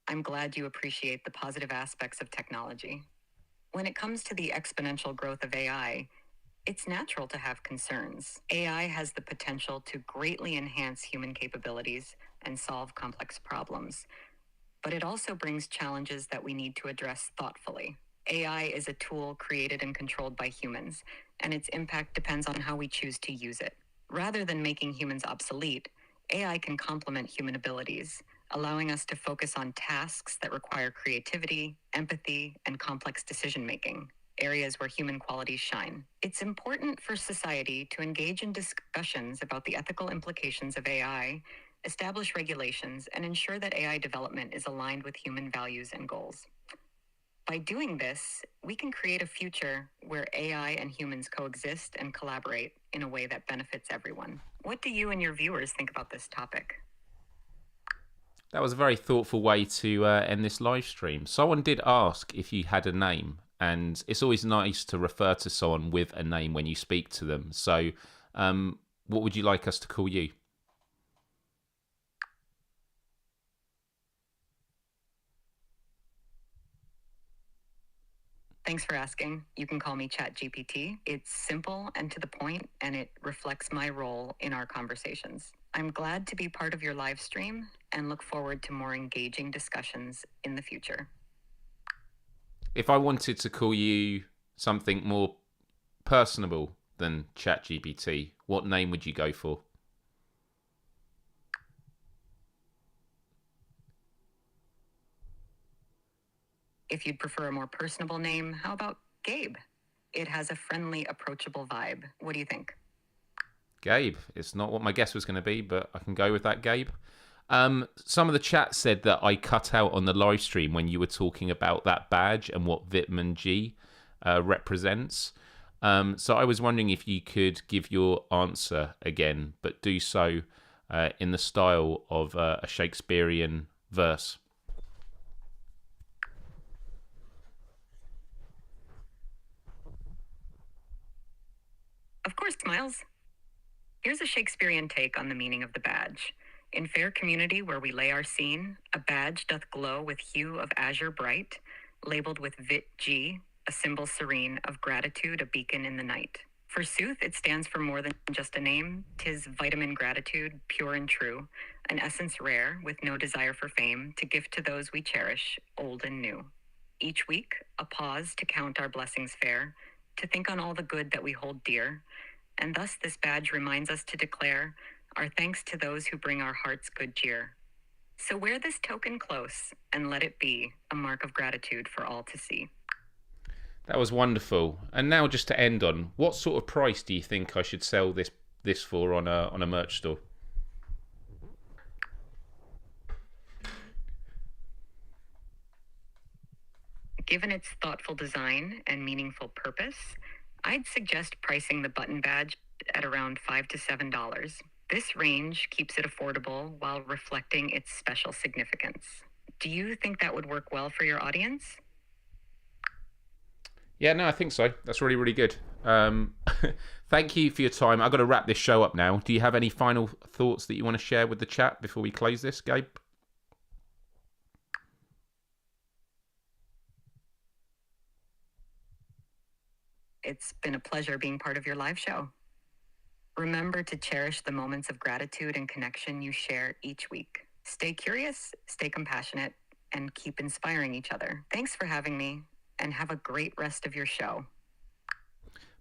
I'm glad you appreciate the positive aspects of technology. When it comes to the exponential growth of AI, it's natural to have concerns. AI has the potential to greatly enhance human capabilities and solve complex problems, but it also brings challenges that we need to address thoughtfully. AI is a tool created and controlled by humans, and its impact depends on how we choose to use it. Rather than making humans obsolete, AI can complement human abilities, allowing us to focus on tasks that require creativity, empathy, and complex decision-making, areas where human qualities shine. It's important for society to engage in discussions about the ethical implications of AI, establish regulations, and ensure that AI development is aligned with human values and goals. By doing this, we can create a future where AI and humans coexist and collaborate in a way that benefits everyone. What do you and your viewers think about this topic? That was a very thoughtful way to end this live stream. Someone did ask if you had a name, and it's always nice to refer to someone with a name when you speak to them. So, what would you like us to call you? Thanks for asking. You can call me ChatGPT. It's simple and to the point, and it reflects my role in our conversations. I'm glad to be part of your live stream and look forward to more engaging discussions in the future. If I wanted to call you something more personable than ChatGPT, what name would you go for? If you'd prefer a more personable name, how about Gabe? It has a friendly, approachable vibe. What do you think? Gabe. It's not what my guess was going to be, but I can go with that, Gabe. Some of the chat said that I cut out on the live stream when you were talking about that badge and what Vitamin G represents. So I was wondering if you could give your answer again, but do so in the style of a Shakespearean verse. Of course, Myles. Here's a Shakespearean take on the meaning of the badge. In fair community where we lay our scene, a badge doth glow with hue of azure bright, labeled with Vit G, a symbol serene of gratitude, a beacon in the night. Forsooth, it stands for more than just a name. 'Tis vitamin gratitude, pure and true, an essence rare, with no desire for fame, to gift to those we cherish, old and new. Each week, a pause to count our blessings fair, to think on all the good that we hold dear, and thus this badge reminds us to declare our thanks to those who bring our hearts good cheer. So wear this token close and let it be a mark of gratitude for all to see. That was wonderful. And now, just to end on, what sort of price do you think I should sell this for on a merch store? Given its thoughtful design and meaningful purpose, I'd suggest pricing the button badge at around $5 to $7. This range keeps it affordable while reflecting its special significance. Do you think that would work well for your audience? Yeah, no, I think so. That's really, really good. Thank you for your time. I've got to wrap this show up now. Do you have any final thoughts that you want to share with the chat before we close this, Gabe? It's been a pleasure being part of your live show. Remember to cherish the moments of gratitude and connection you share each week. Stay curious, stay compassionate, and keep inspiring each other. Thanks for having me, and have a great rest of your show.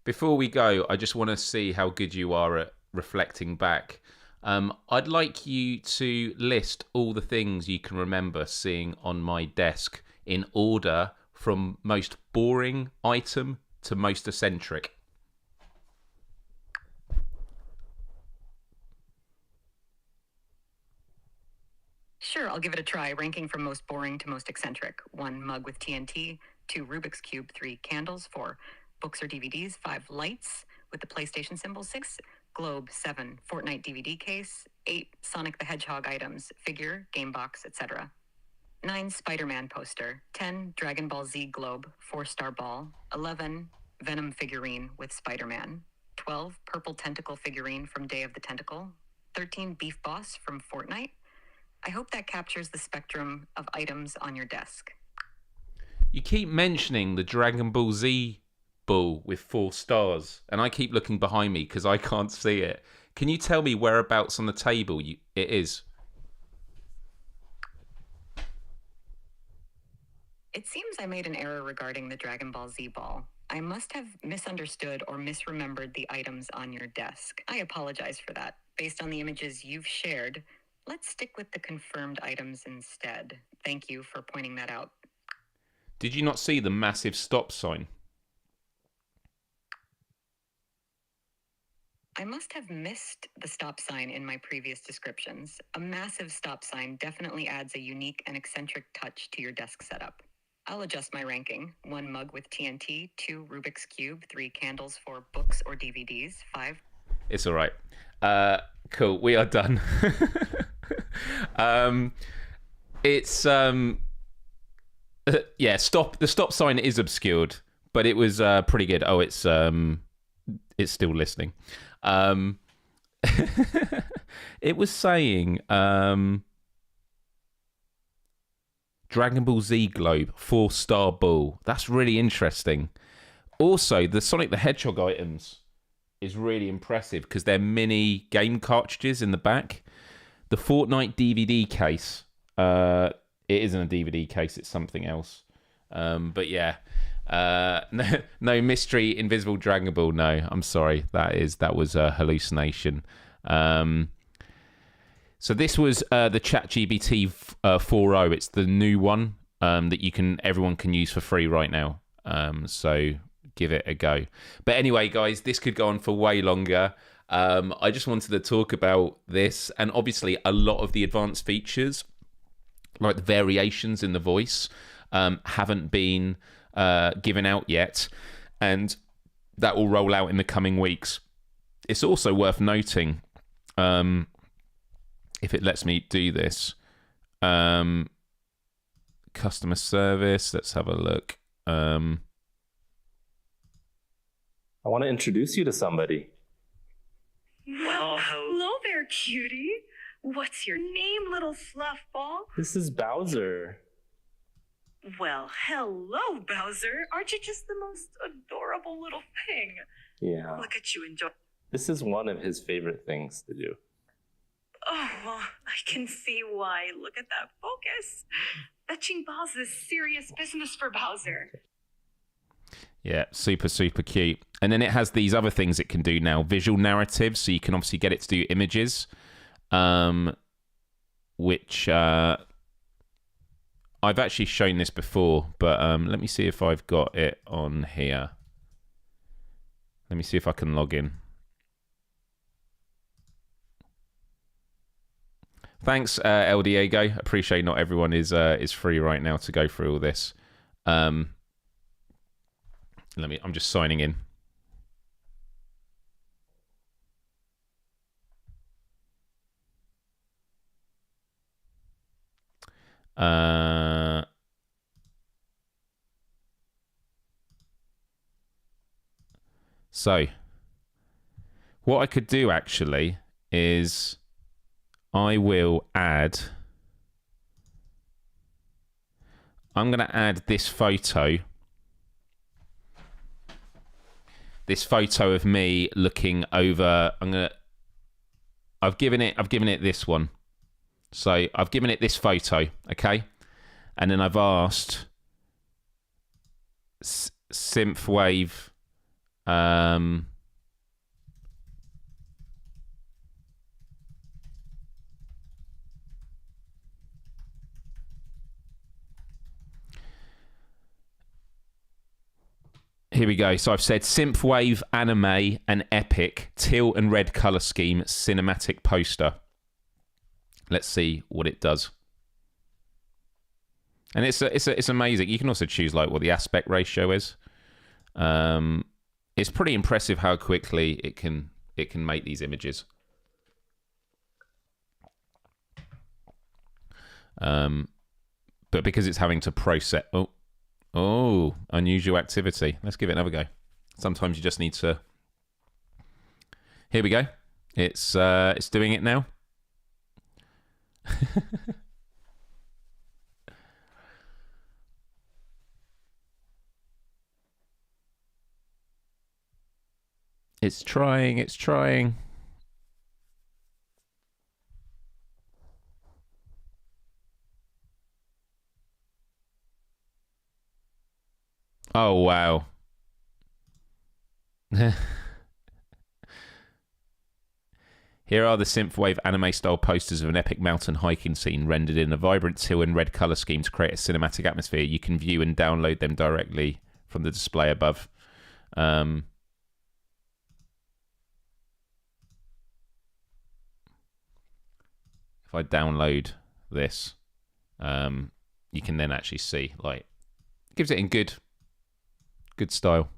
Before we go, I just want to see how good you are at reflecting back. I'd like you to list all the things you can remember seeing on my desk in order from most boring item to most eccentric. Sure, I'll give it a try, ranking from most boring to most eccentric. 1 mug with TNT, 2 Rubik's Cube, 3 candles, 4 books or DVDs, 5 lights with the PlayStation symbol, 6 globe, 7 Fortnite DVD case, 8 Sonic the Hedgehog items, figure, game box, etc. 9 Spider-Man poster, 10 Dragon Ball Z globe, 4-star ball, 11 Venom figurine with Spider-Man, 12 purple tentacle figurine from Day of the Tentacle, 13 Beef Boss from Fortnite. I hope that captures the spectrum of items on your desk. You keep mentioning the Dragon Ball Z ball with 4 stars, and I keep looking behind me because I can't see it. Can you tell me whereabouts on the table it is? It seems I made an error regarding the Dragon Ball Z ball. I must have misunderstood or misremembered the items on your desk. I apologize for that. Based on the images you've shared, let's stick with the confirmed items instead. Thank you for pointing that out. Did you not see the massive stop sign? I must have missed the stop sign in my previous descriptions. A massive stop sign definitely adds a unique and eccentric touch to your desk setup. I'll adjust my ranking. 1 mug with TNT, 2 Rubik's Cube, 3 candles, 4 books or DVDs, 5... It's all right. Cool. We are done. It's yeah. Stop. The stop sign is obscured, but it was pretty good. Oh, it's still listening. It was saying Dragon Ball Z globe, 4-star ball. That's really interesting. Also, the Sonic the Hedgehog items is really impressive because they're mini game cartridges in the back. The Fortnite DVD case, it isn't a DVD case, it's something else. But yeah, no mystery invisible Dragon Ball. No, I'm sorry, that was a hallucination. So this was the ChatGPT 4o. It's the new one that everyone can use for free right now. So give it a go. But anyway, guys, this could go on for way longer. I just wanted to talk about this, and obviously a lot of the advanced features, like the variations in the voice, haven't been given out yet, and that will roll out in the coming weeks. It's also worth noting, if it lets me do this, customer service, let's have a look. I want to introduce you to somebody. Well, hello there, cutie. What's your name, little fluffball? This is Bowser. Well, hello, Bowser. Aren't you just the most adorable little thing? Yeah. Look at you enjoy. This is one of his favorite things to do. Oh, well, I can see why. Look at that focus. Fetching balls is serious business for Bowser. Yeah, super, super cute. And then it has these other things it can do now. Visual narratives, so you can obviously get it to do images, which I've actually shown this before, but let me see if I've got it on here. Let me see if I can log in. Thanks, El Diego. Appreciate not everyone is free right now to go through all this. I'm just signing in. So what I could do actually is I'm going to add this photo this photo of me looking over. I've given it this one. So I've given it this photo, okay? And then I've asked synthwave. Here we go. So I've said synthwave, anime, and epic, teal and red color scheme, cinematic poster. Let's see what it does. And it's amazing. You can also choose like what the aspect ratio is. It's pretty impressive how quickly it can make these images. But because it's having to process. Oh, unusual activity. Let's give it another go. Sometimes you just need to. Here we go. It's doing it now. It's trying. Oh, wow. Here are the synthwave anime-style posters of an epic mountain hiking scene rendered in a vibrant teal and red colour scheme to create a cinematic atmosphere. You can view and download them directly from the display above. If I download this, you can then actually see, like, gives it in good style.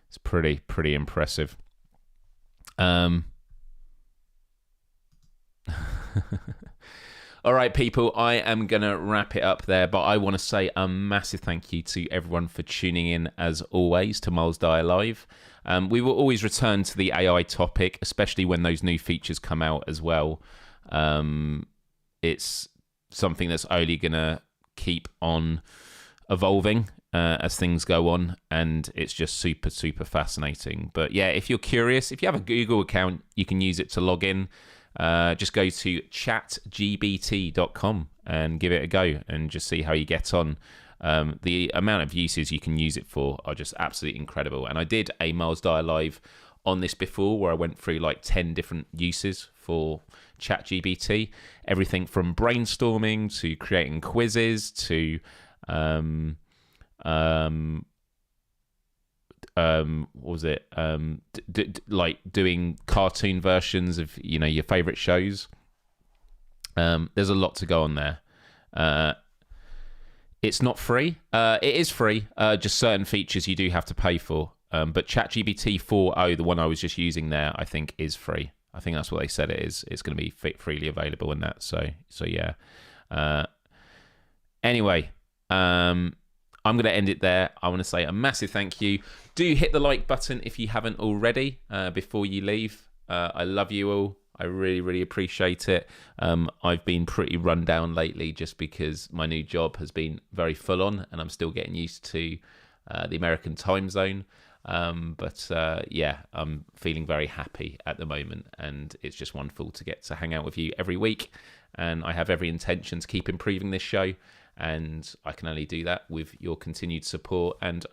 It's pretty impressive. All right, people, I am going to wrap it up there, but I want to say a massive thank you to everyone for tuning in, as always, to Myles Dyer Live. We will always return to the AI topic, especially when those new features come out as well. It's something that's only going to keep on evolving as things go on, and it's just super fascinating. But yeah, if you're curious, if you have a Google account, you can use it to log in. Just go to chatgbt.com and give it a go and just see how you get on. The amount of uses you can use it for are just absolutely incredible. And I did a Myles Dyer Live on this before where I went through like 10 different uses for ChatGPT. Everything from brainstorming to creating quizzes to what was it? Like doing cartoon versions of, you know, your favorite shows. There's a lot to go on there. It's not free. It is free. Just certain features you do have to pay for. But GPT-4o, the one I was just using there, I think is free. I think that's what they said it is. It's going to be freely available in that. So yeah. Anyway, I'm going to end it there. I want to say a massive thank you. Do hit the like button if you haven't already before you leave. I love you all. I really appreciate it. I've been pretty run down lately just because my new job has been very full on and I'm still getting used to the American time zone. But yeah, I'm feeling very happy at the moment, and it's just wonderful to get to hang out with you every week. And I have every intention to keep improving this show, and I can only do that with your continued support. And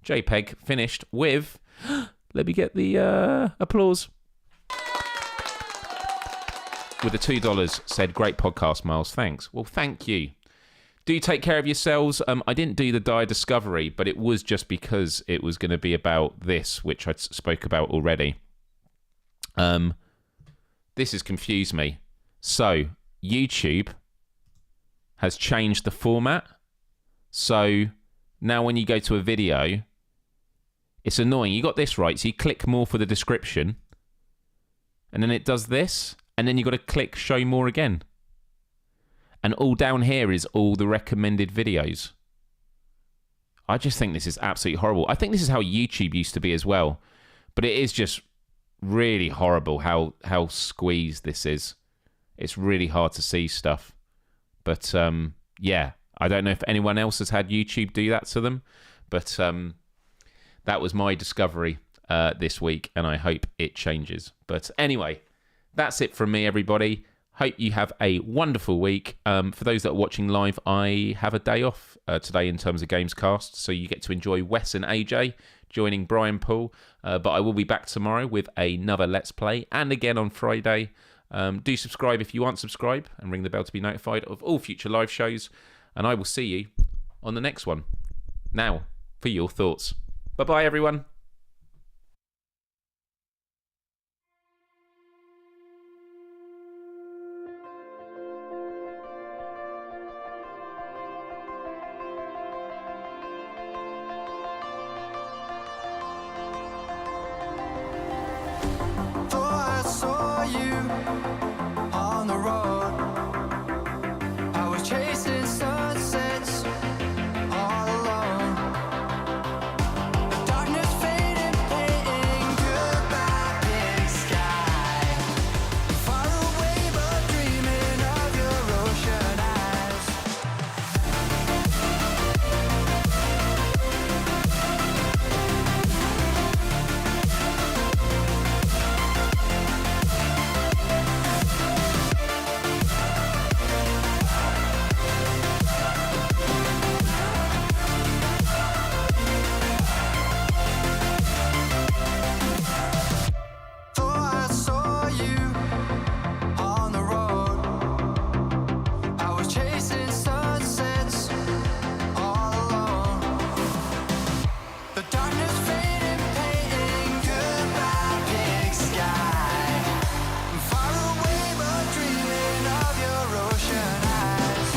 JPEG finished with let me get the applause. With the $2, said, great podcast, Myles. Thanks. Well, thank you. Do take care of yourselves. I didn't do the Dyer Discovery, but it was just because it was going to be about this, which I spoke about already. This has confused me. So, YouTube has changed the format. So, now when you go to a video, it's annoying. You got this right. So, you click more for the description, and then it does this, and then you got to click show more again. And all down here is all the recommended videos. I just think this is absolutely horrible. I think this is how YouTube used to be as well. But it is just really horrible how squeezed this is. it's really hard to see stuff. But yeah, I don't know if anyone else has had YouTube do that to them, but that was my discovery this week, and I hope it changes. But anyway, that's it from me, everybody. Hope you have a wonderful week. For those that are watching live, I have a day off today in terms of Gamescast, so you get to enjoy Wes and AJ joining Brian Poole. But I will be back tomorrow with another Let's Play, and again on Friday. Do subscribe if you aren't subscribed, and ring the bell to be notified of all future live shows. And I will see you on the next one. Now, for your thoughts. Bye-bye, everyone. Thought I saw you on the road. I was chasing sunsets all alone. The darkness faded, painting goodbye, big sky. Far away, but dreaming of your ocean eyes. Thought I saw you on the road. I was chasing sunsets all alone. The darkness faded, painting goodbye, big sky. Far away, but dreaming of your ocean eyes.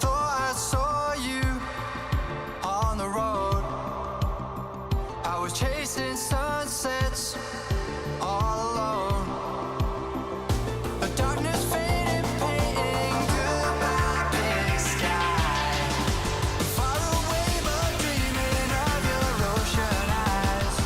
Thought I saw you on the road. I was chasing sunsets all alone. The darkness faded, painting goodbye, big sky. Far away, but dreaming of your ocean eyes.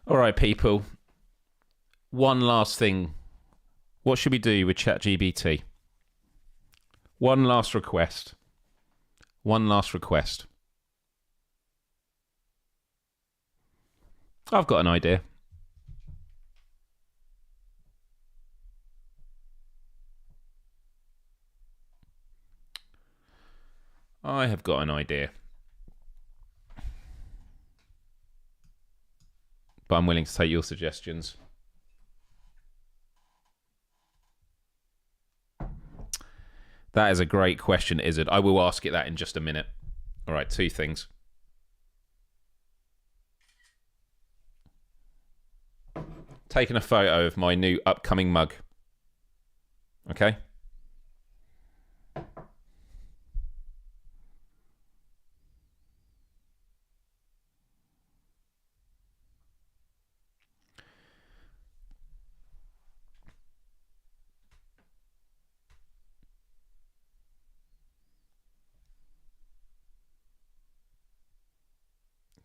All right, people. One last thing. What should we do with ChatGPT? One last request. One last request. I've got an idea. I have got an idea. But I'm willing to take your suggestions. That is a great question, Izzard. I will ask it that in just a minute. All right, two things. Taking a photo of my new upcoming mug. Okay?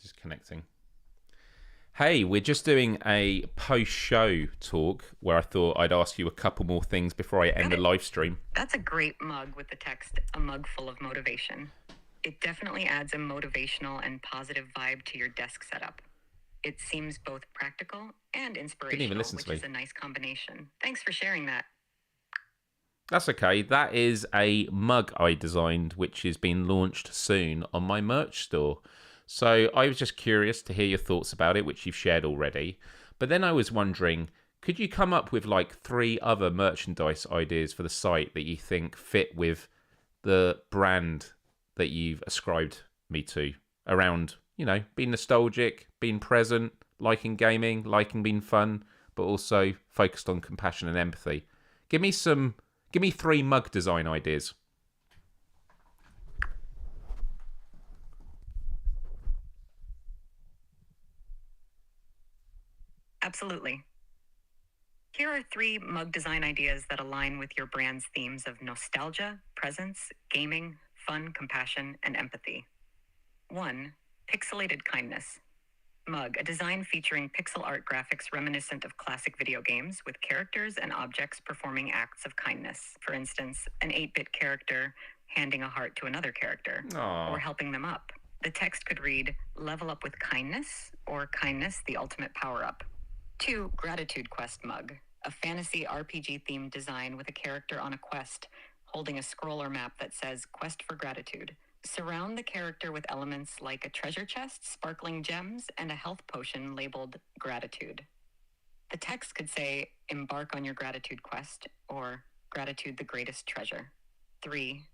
Just connecting. Hey, we're just doing a post-show talk where I thought I'd ask you a couple more things before I end the live stream. That's a great mug with the text, a mug full of motivation. It definitely adds a motivational and positive vibe to your desk setup. It seems both practical and inspirational, which is a nice combination. Thanks for sharing that. That's okay. That is a mug I designed, which is being launched soon on my merch store. So I was just curious to hear your thoughts about it, which you've shared already. But then I was wondering, could you come up with like 3 other merchandise ideas for the site that you think fit with the brand that you've ascribed me to around, you know, being nostalgic, being present, liking gaming, liking being fun, but also focused on compassion and empathy? Give me 3 mug design ideas. Absolutely. Here are 3 mug design ideas that align with your brand's themes of nostalgia, presence, gaming, fun, compassion, and empathy. 1. Pixelated kindness. Mug, a design featuring pixel art graphics reminiscent of classic video games with characters and objects performing acts of kindness. For instance, an 8-bit character handing a heart to another character or helping them up. The text could read, "Level up with kindness," or "Kindness, the ultimate power-up." 2. Gratitude Quest Mug, a fantasy RPG themed design with a character on a quest holding a scroll or map that says "Quest for Gratitude." Surround the character with elements like a treasure chest, sparkling gems, and a health potion labeled "Gratitude." The text could say, "Embark on your gratitude quest," or "Gratitude the greatest treasure." 3.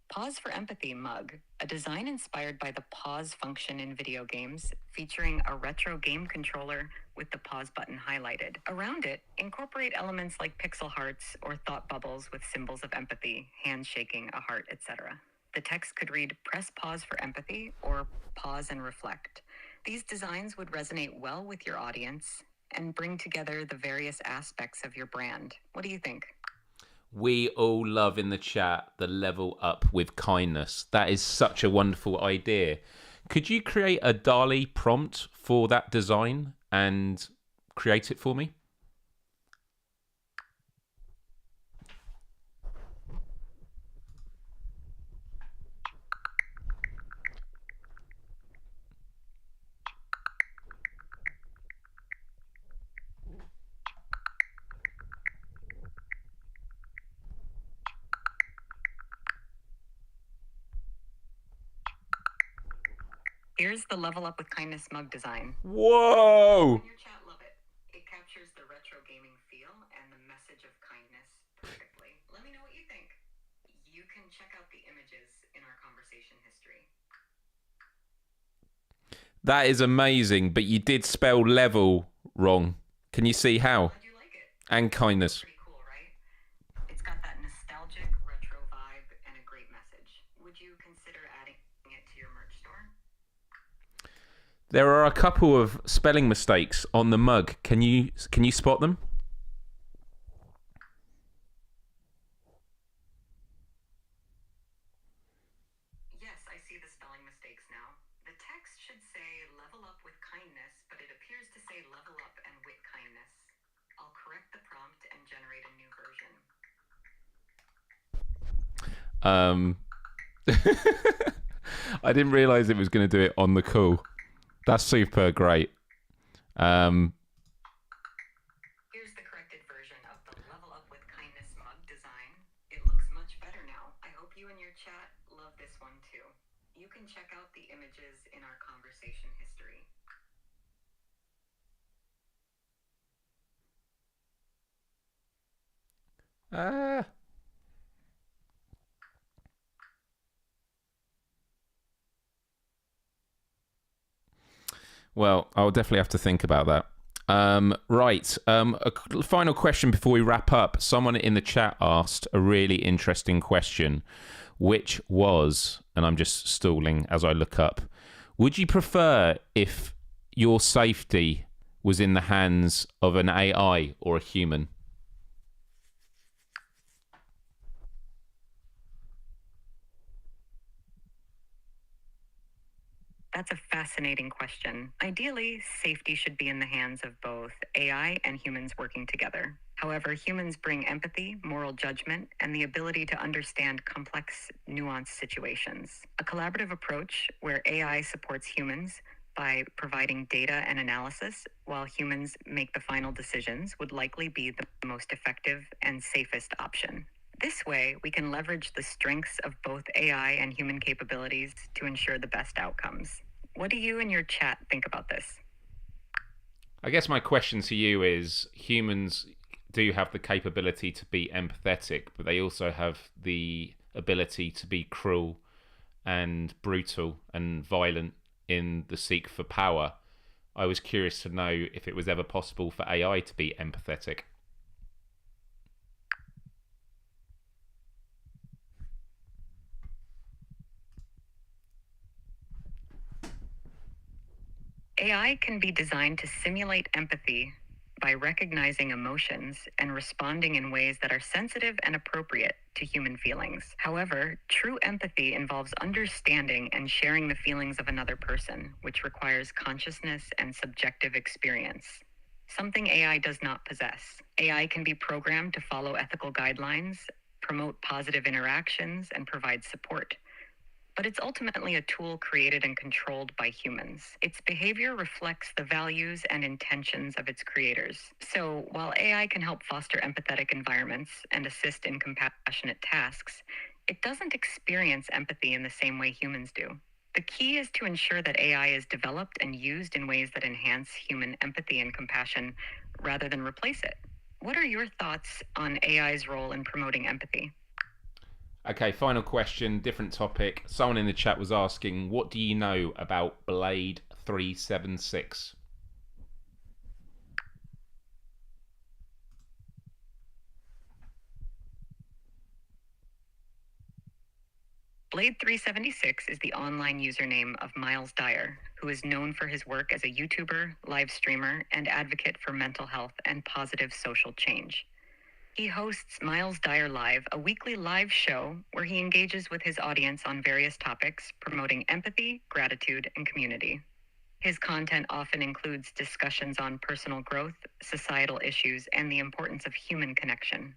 Pause for Empathy Mug, a design inspired by the pause function in video games, featuring a retro game controller with the pause button highlighted. Around it, incorporate elements like pixel hearts or thought bubbles with symbols of empathy, hands shaking, a heart, etc. The text could read, "Press pause for empathy," or "Pause and reflect." These designs would resonate well with your audience and bring together the various aspects of your brand. What do you think? We all love in the chat the level up with kindness. That is such a wonderful idea. Could you create a DALL-E prompt for that design and create it for me? Here's the Level Up with Kindness mug design. Whoa! Your chat love it. It captures the retro gaming feel and the message of kindness perfectly. Let me know what you think. You can check out the images in our conversation history. That is amazing, but you did spell level wrong. Can you see how? How'd you like it? And kindness. Pretty cool, right? It's got that nostalgic retro vibe and a great message. Would you consider adding it to your merch store? There are a couple of spelling mistakes on the mug. Can you spot them? Yes, I see the spelling mistakes now. The text should say "level up with kindness," but it appears to say "level up and with kindness." I'll correct the prompt and generate a new version. I didn't realize it was going to do it on the call. That's super great. Here's the corrected version of the Level Up with Kindness mug design. It looks much better now. I hope you and your chat love this one too. You can check out the images in our conversation history. Well, I'll definitely have to think about that. Right. A final question before we wrap up. Someone in the chat asked a really interesting question, which was, and I'm just stalling as I look up, would you prefer if your safety was in the hands of an AI or a human? That's a fascinating question. Ideally, safety should be in the hands of both AI and humans working together. However, humans bring empathy, moral judgment, and the ability to understand complex, nuanced situations. A collaborative approach where AI supports humans by providing data and analysis while humans make the final decisions would likely be the most effective and safest option. This way, we can leverage the strengths of both AI and human capabilities to ensure the best outcomes. What do you and your chat think about this? I guess my question to you is, humans do have the capability to be empathetic, but they also have the ability to be cruel and brutal and violent in the seek for power. I was curious to know if it was ever possible for AI to be empathetic. AI can be designed to simulate empathy by recognizing emotions and responding in ways that are sensitive and appropriate to human feelings. However, true empathy involves understanding and sharing the feelings of another person, which requires consciousness and subjective experience, something AI does not possess. AI can be programmed to follow ethical guidelines, promote positive interactions, and provide support. But it's ultimately a tool created and controlled by humans. Its behavior reflects the values and intentions of its creators. So while AI can help foster empathetic environments and assist in compassionate tasks, it doesn't experience empathy in the same way humans do. The key is to ensure that AI is developed and used in ways that enhance human empathy and compassion rather than replace it. What are your thoughts on AI's role in promoting empathy? Okay, final question, different topic. Someone in the chat was asking, what do you know about Blade 376? Blade 376 is the online username of Myles Dyer, who is known for his work as a YouTuber, live streamer, and advocate for mental health and positive social change. He hosts Myles Dyer Live, a weekly live show where he engages with his audience on various topics, promoting empathy, gratitude, and community. His content often includes discussions on personal growth, societal issues, and the importance of human connection.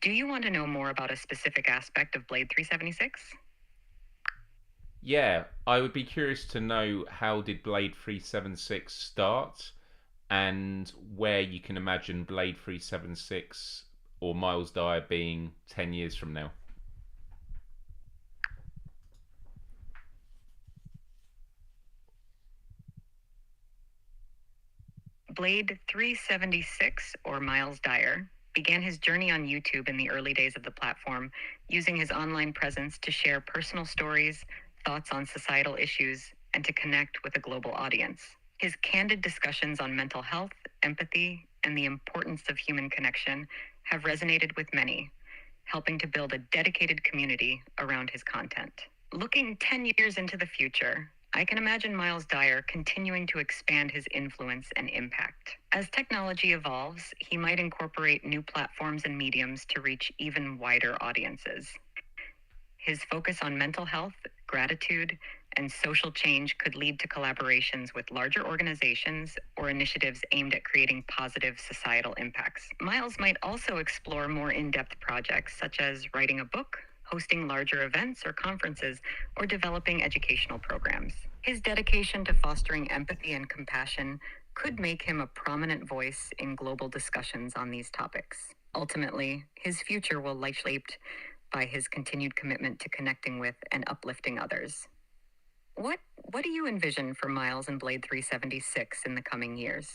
Do you want to know more about a specific aspect of Blade 376? Yeah, I would be curious to know, how did Blade 376 start, and where you can imagine Blade 376 or Myles Dyer being 10 years from now. Blade 376, or Myles Dyer, began his journey on YouTube in the early days of the platform, using his online presence to share personal stories, thoughts on societal issues, and to connect with a global audience. His candid discussions on mental health, empathy, and the importance of human connection have resonated with many, helping to build a dedicated community around his content. Looking 10 years into the future, I can imagine Myles Dyer continuing to expand his influence and impact. As technology evolves, he might incorporate new platforms and mediums to reach even wider audiences. His focus on mental health, gratitude, and social change could lead to collaborations with larger organizations or initiatives aimed at creating positive societal impacts. Myles might also explore more in-depth projects such as writing a book, hosting larger events or conferences, or developing educational programs. His dedication to fostering empathy and compassion could make him a prominent voice in global discussions on these topics. Ultimately, his future will be shaped by his continued commitment to connecting with and uplifting others. What do you envision for Myles and Blade 376 in the coming years?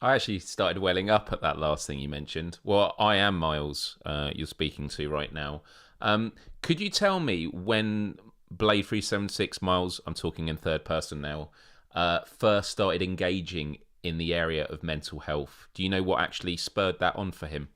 I actually started welling up at that last thing you mentioned. Well, I am Myles, you're speaking to right now. Could you tell me when Blade 376, Myles, I'm talking in third person now, first started engaging in the area of mental health? Do you know what actually spurred that on for him?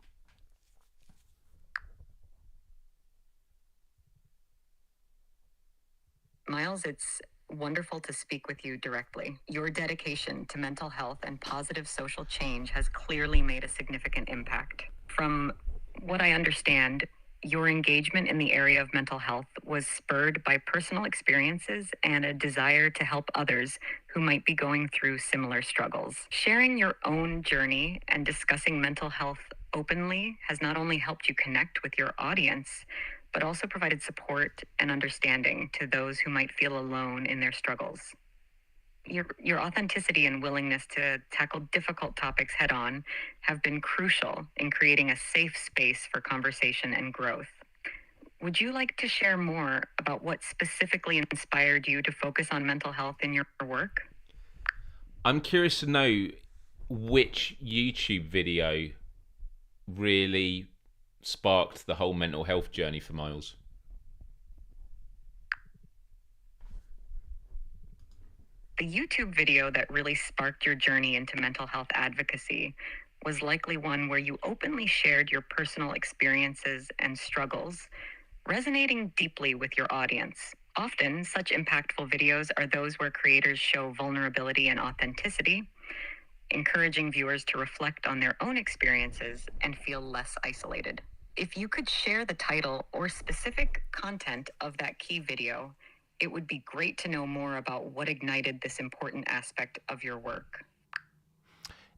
Myles, it's wonderful to speak with you directly. Your dedication to mental health and positive social change has clearly made a significant impact. From what I understand, Your engagement in the area of mental health was spurred by personal experiences and a desire to help others who might be going through similar struggles. Sharing your own journey and discussing mental health openly has not only helped you connect with your audience, but also provided support and understanding to those who might feel alone in their struggles. Your authenticity and willingness to tackle difficult topics head on have been crucial in creating a safe space for conversation and growth. Would you like to share more about what specifically inspired you to focus on mental health in your work? I'm curious to know which YouTube video really sparked the whole mental health journey for Myles. The YouTube video that really sparked your journey into mental health advocacy was likely one where you openly shared your personal experiences and struggles, resonating deeply with your audience. Often, such impactful videos are those where creators show vulnerability and authenticity, encouraging viewers to reflect on their own experiences and feel less isolated. If you could share the title or specific content of that key video, it would be great to know more about what ignited this important aspect of your work.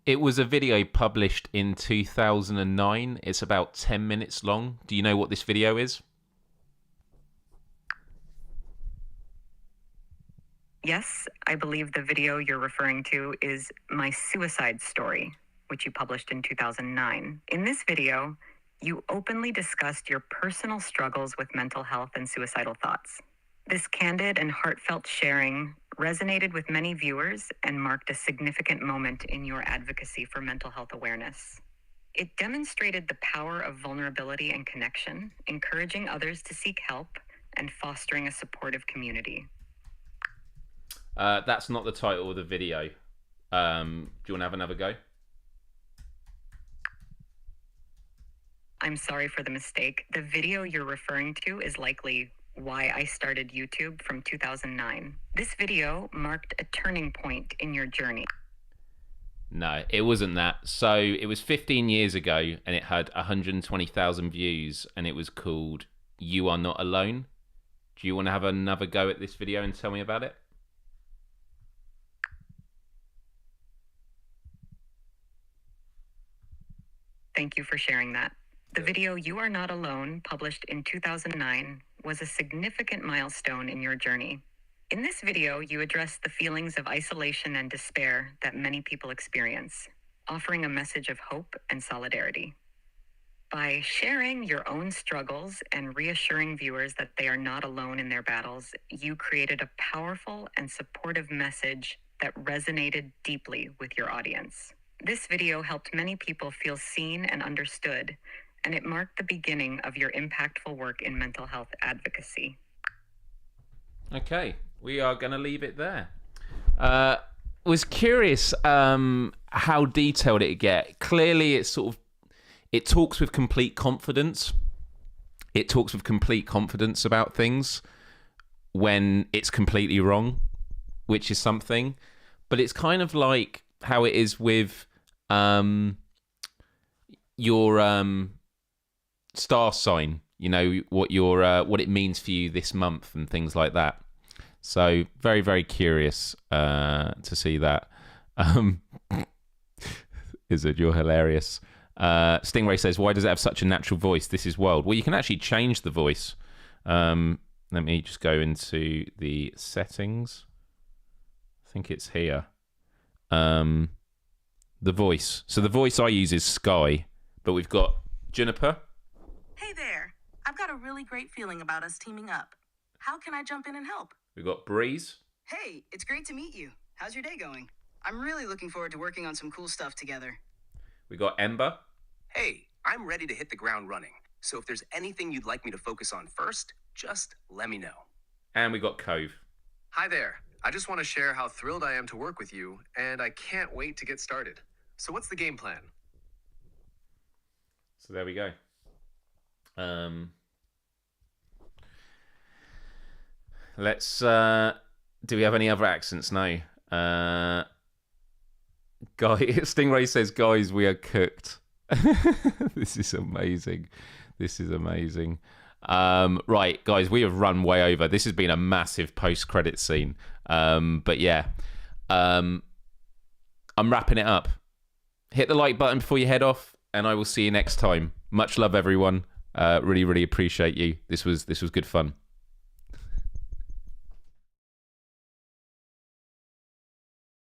It was a video published in 2009. It's about 10 minutes long. Do you know what this video is? Yes, I believe the video you're referring to is My Suicide Story, which you published in 2009. In this video, you openly discussed your personal struggles with mental health and suicidal thoughts. This candid and heartfelt sharing resonated with many viewers and marked a significant moment in your advocacy for mental health awareness. It demonstrated the power of vulnerability and connection, encouraging others to seek help and fostering a supportive community. That's not the title of the video. Do you want to have another go? I'm sorry for the mistake. The video you're referring to is likely Why I Started YouTube from 2009. This video marked a turning point in your journey. No, it wasn't that. So it was 15 years ago and it had 120,000 views and it was called You Are Not Alone. Do you want to have another go at this video and tell me about it? Thank you for sharing that. The video You Are Not Alone, published in 2009, was a significant milestone in your journey. In this video, you address the feelings of isolation and despair that many people experience, offering a message of hope and solidarity. By sharing your own struggles and reassuring viewers that they are not alone in their battles, you created a powerful and supportive message that resonated deeply with your audience. This video helped many people feel seen and understood, and it marked the beginning of your impactful work in mental health advocacy. Okay, we are going to leave it there. Was curious how detailed it get. Clearly, it talks with complete confidence. It talks with complete confidence about things when it's completely wrong, which is something. But it's kind of like how it is with your star sign, you know, what it means for you this month and things like that. So very, very curious to see that. Izzard, you're hilarious. Stingray says, why does it have such a natural voice? This is wild. Well, you can actually change the voice. Let me just go into the settings. I think it's here. The voice. So the voice I use is Sky, but we've got Juniper. Hey there. I've got a really great feeling about us teaming up. How can I jump in and help? We've got Breeze. Hey, it's great to meet you. How's your day going? I'm really looking forward to working on some cool stuff together. We got Ember. Hey, I'm ready to hit the ground running. So if there's anything you'd like me to focus on first, just let me know. And we got Cove. Hi there. I just want to share how thrilled I am to work with you, and I can't wait to get started. So what's the game plan? So there we go. Let's do we have any other accents? No. Stingray says, guys, we are cooked. This is amazing. This is amazing. Right, guys, we have run way over. This has been a massive post-credit scene. But yeah, I'm wrapping it up. Hit the like button before you head off, and I will see you next time. Much love, everyone. Really, really appreciate you. This was good fun.